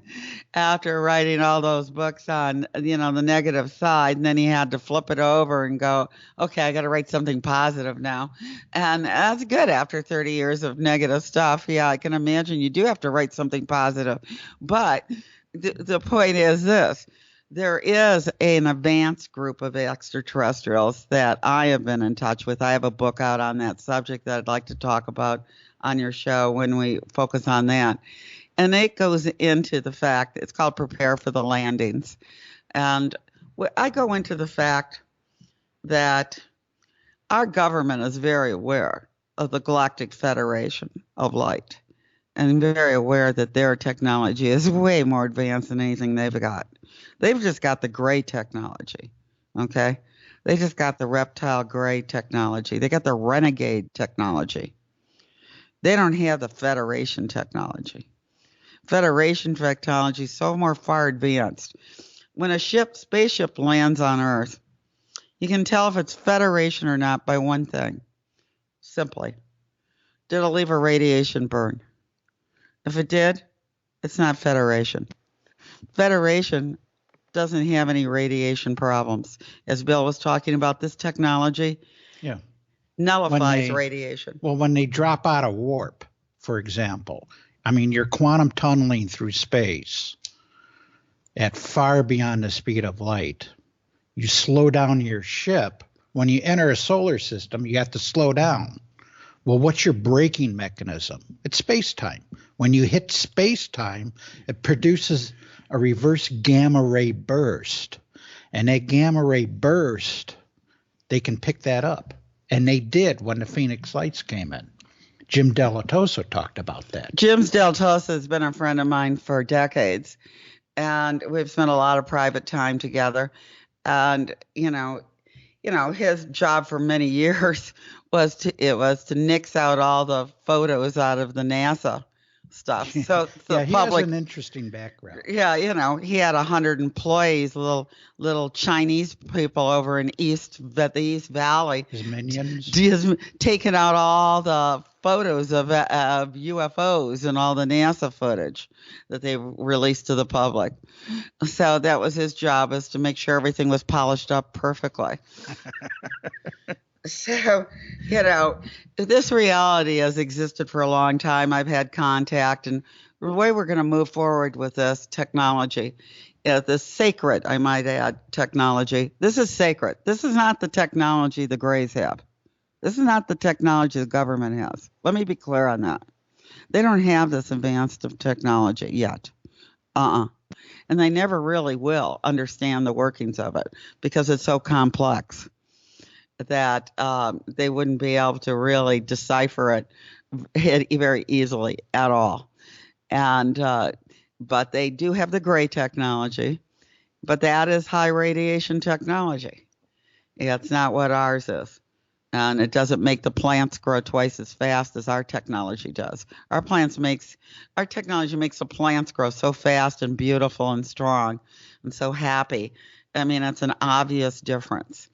after writing all those books on, the negative side. And then he had to flip it over and go, okay, I got to write something positive now. And that's good after 30 years of negative stuff. Yeah, I can imagine you do have to write something positive. But the point is this. There is an advanced group of extraterrestrials that I have been in touch with. I have a book out on that subject that I'd like to talk about on your show when we focus on that. And it goes into the fact, it's called Prepare for the Landings. And I go into the fact that our government is very aware of the Galactic Federation of Light and very aware that their technology is way more advanced than anything they've got. They've just got the gray technology, okay? They just got the reptile gray technology. They got the renegade technology. They don't have the Federation technology. Federation technology is so more far advanced. When a spaceship lands on Earth, you can tell if it's Federation or not by one thing. Simply, did it leave a radiation burn? If it did, it's not Federation. Federation doesn't have any radiation problems. As Bill was talking about, this technology nullifies radiation. Well, when they drop out of warp, for example, I mean, you're quantum tunneling through space at far beyond the speed of light. You slow down your ship. When you enter a solar system, you have to slow down. Well, what's your braking mechanism? It's space-time. When you hit space-time, it produces a reverse gamma ray burst. And that gamma ray burst, they can pick that up. And they did when the Phoenix Lights came in. Jim Delatoso talked about that. Jim Delatoso has been a friend of mine for decades. And we've spent a lot of private time together. And, his job for many years was to nix out all the photos out of the NASA stuff. So the he public has an interesting background. Yeah, he had 100 employees, little Chinese people over in the East Valley. His minions. Taking out all the photos of UFOs and all the NASA footage that they released to the public. So that was his job, is to make sure everything was polished up perfectly. So, this reality has existed for a long time. I've had contact, and the way we're going to move forward with this technology, the sacred, I might add, technology. This is sacred. This is not the technology the Greys have. This is not the technology the government has. Let me be clear on that. They don't have this advanced of technology yet. And they never really will understand the workings of it because it's so complex that they wouldn't be able to really decipher it very easily at all. And but they do have the gray technology, but that is high radiation technology. It's not what ours is. And it doesn't make the plants grow twice as fast as our technology does. Our technology makes the plants grow so fast and beautiful and strong and so happy. I mean, it's an obvious difference.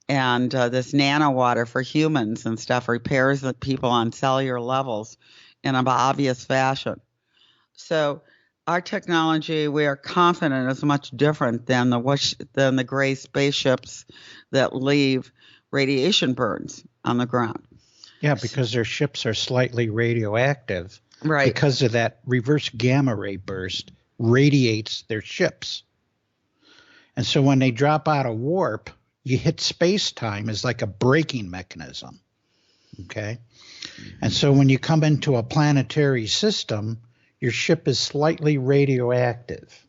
And this nano water for humans and stuff repairs the people on cellular levels in an obvious fashion. So our technology, we are confident, is much different than the gray spaceships that leave radiation burns on the ground. Yeah, because their ships are slightly radioactive. Right. Because of that reverse gamma ray burst radiates their ships. And so when they drop out of warp, you hit space-time as like a braking mechanism, okay? And so when you come into a planetary system, your ship is slightly radioactive,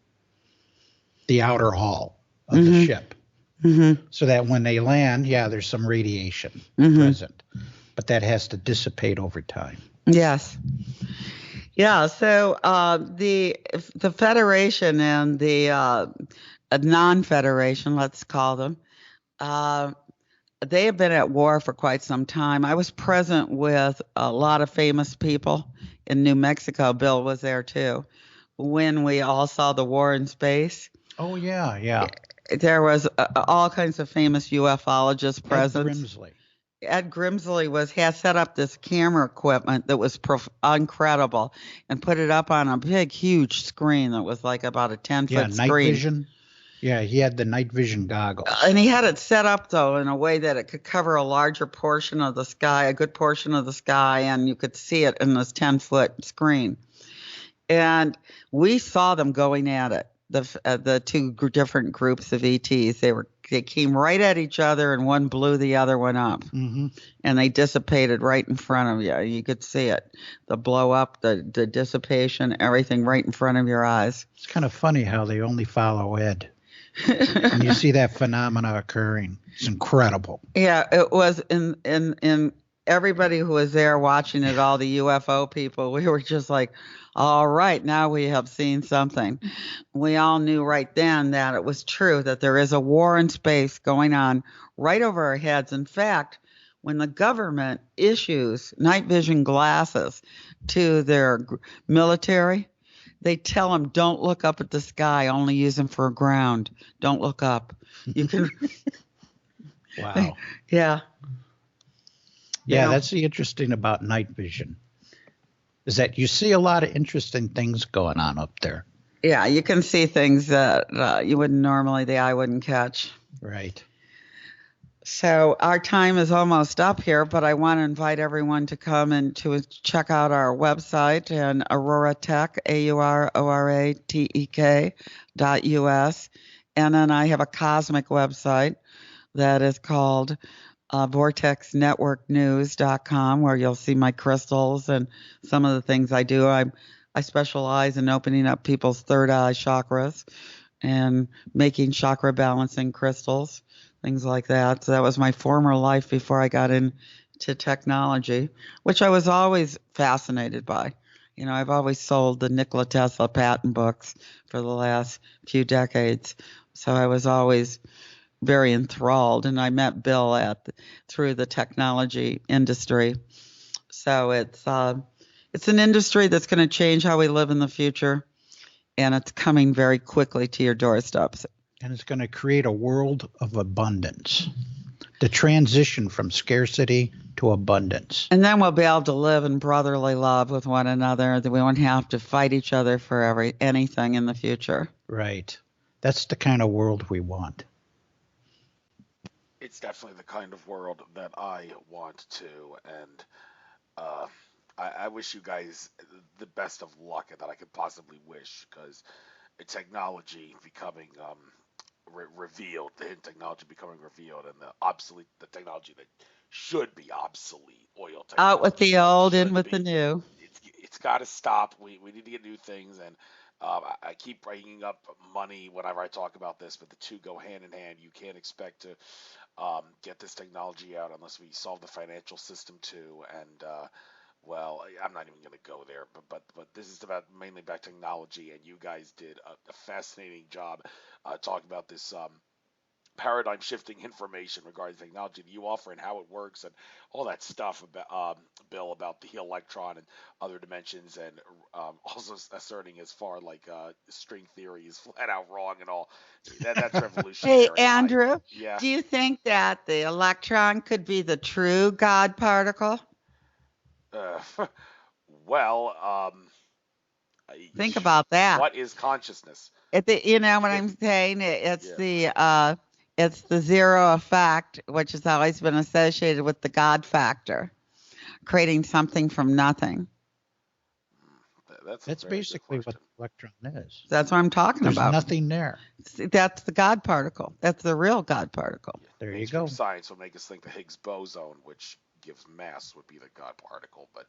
the outer hull of the ship, so that when they land, there's some radiation present, but that has to dissipate over time. Yes. Yeah, so the Federation and the non-Federation, let's call them, they have been at war for quite some time. I was present with a lot of famous people in New Mexico. Bill was there too, when we all saw the war in space. Oh, yeah. There was all kinds of famous ufologists present. Grimsley. Ed Grimsley has set up this camera equipment that was incredible, and put it up on a big, huge screen that was like about a 10-foot night screen. vision. Yeah, he had the night vision goggles. And he had it set up, though, in a way that it could cover a larger portion of the sky, a good portion of the sky, and you could see it in this 10-foot screen. And we saw them going at it, the two different groups of ETs. They came right at each other, and one blew the other one up. Mm-hmm. And they dissipated right in front of you. You could see it, the blow up, the dissipation, everything right in front of your eyes. It's kind of funny how they only follow Ed. And you see that phenomena occurring. It's incredible. Yeah, it was in everybody who was there watching it, all the UFO people, we were just like, all right, now we have seen something. We all knew right then that it was true, that there is a war in space going on right over our heads. In fact, when the government issues night vision glasses to their military, they tell them, don't look up at the sky, only use them for ground. Don't look up. You can. Wow. Yeah. Yeah, that's the interesting about night vision, is that you see a lot of interesting things going on up there. Yeah, you can see things that you wouldn't normally, the eye wouldn't catch. Right. So our time is almost up here, but I want to invite everyone to come and to check out our website and AuroraTek, AuroraTek.us. And then I have a cosmic website that is called vortexnetworknews.com, where you'll see my crystals and some of the things I do. I specialize in opening up people's third eye chakras and making chakra balancing crystals, things like that. So that was my former life before I got into technology, which I was always fascinated by. You know, I've always sold the Nikola Tesla patent books for the last few decades. So I was always very enthralled, and I met Bill through the technology industry. So it's an industry that's going to change how we live in the future, and it's coming very quickly to your doorsteps. And it's going to create a world of abundance. The transition from scarcity to abundance. And then we'll be able to live in brotherly love with one another, that we won't have to fight each other for anything in the future. Right. That's the kind of world we want. It's definitely the kind of world that I want to, and I wish you guys the best of luck that I could possibly wish, because technology becoming revealed, the hidden technology becoming revealed, and the technology that should be obsolete, oil technology. Out with the old, in with the new. It's got to stop. We need to get new things, and I keep bringing up money whenever I talk about this, but the two go hand in hand. You can't expect to get this technology out unless we solve the financial system too. And well, I'm not even going to go there, but this is mainly about technology, and you guys did a fascinating job talking about this paradigm shifting information regarding technology that you offer and how it works and all that stuff about Bill, about the electron and other dimensions, and also asserting as far like string theory is flat out wrong and all. That's revolutionary. Hey, Andrew, yeah. Do you think that the electron could be the true God particle? Well, think about that. What is consciousness? You know what I'm saying? It's the zero effect, which has always been associated with the God factor, creating something from nothing. That's basically what the electron is. That's what I'm talking about. There's nothing there. That's the God particle. That's the real God particle. There you go. Science will make us think the Higgs boson, which gives mass, would be the God particle, but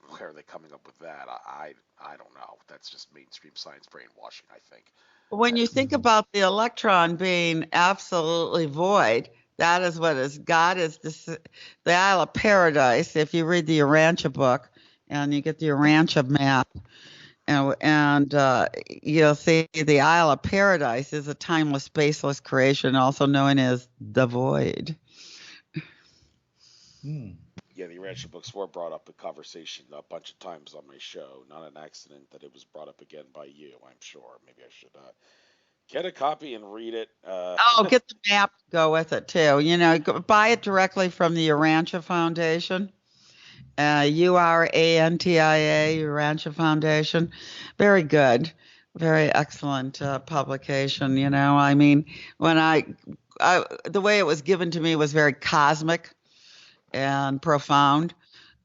where are they coming up with that? I don't know. That's just mainstream science brainwashing, I think. When you think about the electron being absolutely void, that is what is God is the Isle of Paradise. If you read the Urantia book and you get the Urantia map, and you'll see the Isle of Paradise is a timeless, spaceless creation, also known as the void. Yeah, the Urantia books were brought up in conversation a bunch of times on my show. Not an accident that it was brought up again by you, I'm sure. Maybe I should Get a copy and read it. Oh, get the map to go with it too. Buy it directly from the Urantia Foundation. URANTIA, Urantia Foundation. Very good. Very excellent publication. I mean, when the way it was given to me was very cosmic and profound.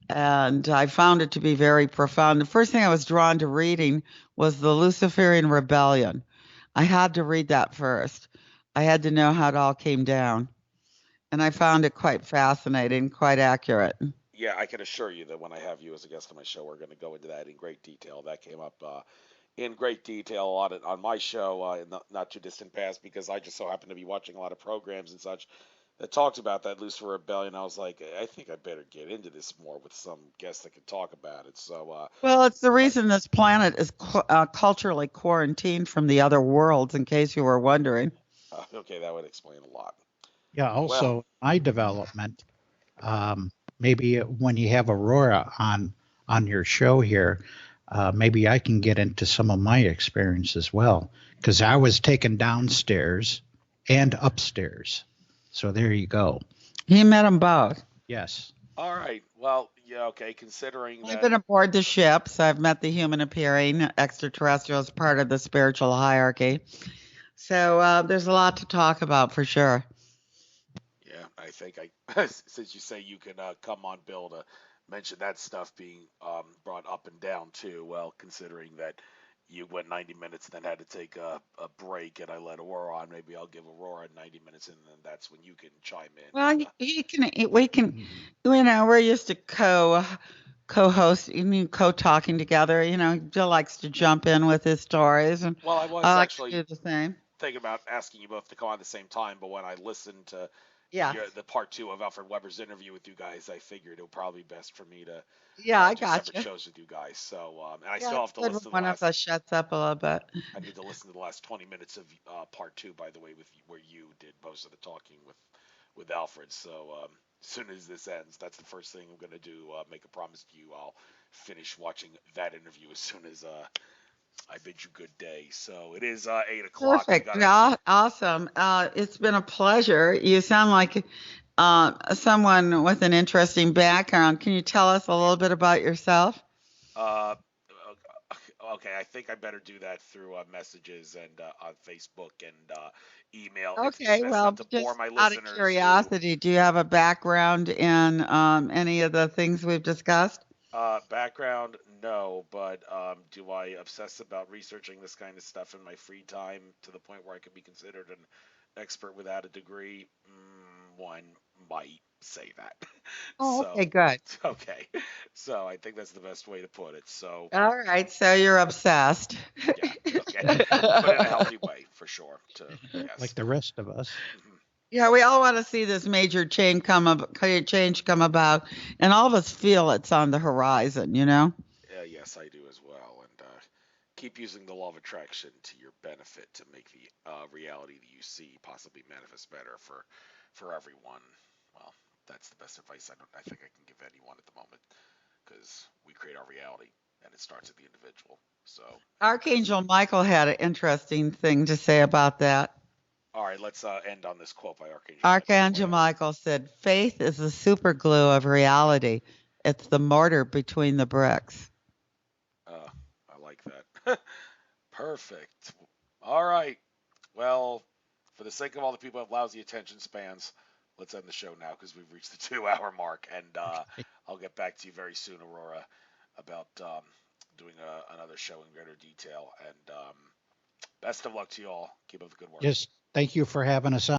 And I found it to be very profound. The first thing I was drawn to reading was the Luciferian Rebellion. I had to read that first. I had to know how it all came down. And I found it quite fascinating, quite accurate. Yeah, I can assure you that when I have you as a guest on my show, we're going to go into that in great detail. That came up in great detail on my show in the not too distant past, because I just so happen to be watching a lot of programs and such that talked about that Lucifer Rebellion. I was like, I think I better get into this more with some guests that can talk about it. So, Well, it's the reason this planet is culturally quarantined from the other worlds, in case you were wondering. Okay, that would explain a lot. Yeah, also Well, my development, maybe when you have Aurora on your show here, maybe I can get into some of my experience as well, because I was taken downstairs and upstairs. So there you go. He met them both. Yes. all right. Well, yeah, okay. Considering I've that, been aboard the ships. I've met the human appearing extraterrestrials, part of the spiritual hierarchy. So there's a lot to talk about for sure. yeah, I think since you say you can come on Bill to mention that stuff being brought up and down too. Well, considering that you went 90 minutes and then had to take a break, and I let Aurora on, maybe I'll give Aurora 90 minutes, and then that's when you can chime in. Well, And, we can, we're used to co-host, co-talking together. Jill likes to jump in with his stories, and well, I was I like to actually do the same. thinking about asking you both to come on at the same time, but when I listened to Yeah, the part two of Alfred Weber's interview with you guys, I figured it would probably be best for me to yeah, I do got separate you. shows with you guys. So, and I Yeah, still it's have to good when listen to the one of last. us shuts up a little bit. I need to listen to the last 20 minutes of part two, by the way, with where you did most of the talking with Alfred. So, as soon as this ends, that's the first thing I'm gonna do. Make a promise to you, I'll finish watching that interview as soon as I bid you good day. So it is 8 o'clock. We Perfect. gotta. Yeah, awesome. It's been a pleasure. You sound like someone with an interesting background. Can you tell us a little bit about yourself? Uh, okay, I think I better do that through messages and on Facebook and email. It's Okay, best not well, to bore just my out of listeners who curiosity, do you have a background in any of the things we've discussed? background, no, but do I obsess about researching this kind of stuff in my free time to the point where I could be considered an expert without a degree? One might say that. Oh, okay, So, good. okay. So I think that's the best way to put it. So, All right, so you're obsessed. yeah, okay. But in a healthy way, for sure. Like Yes. the rest of us. Mhm. Yeah, we all want to see this major change come about, and all of us feel it's on the horizon. Yes, I do as well. And keep using the law of attraction to your benefit to make the reality that you see possibly manifest better for everyone. Well, that's the best advice I think I can give anyone at the moment, because we create our reality and it starts at the individual. So, Archangel Michael had an interesting thing to say about that. all right, let's end on this quote by Archangel Michael. Go Archangel ahead. Michael said, "Faith is the super glue of reality. It's the mortar between the bricks." I like that. Perfect. All right. Well, for the sake of all the people who have lousy attention spans, let's end the show now because we've reached the 2 hour mark. And I'll get back to you very soon, Aurora, about doing another show in greater detail. And best of luck to you all. Keep up the good work. Just thank you for having us on.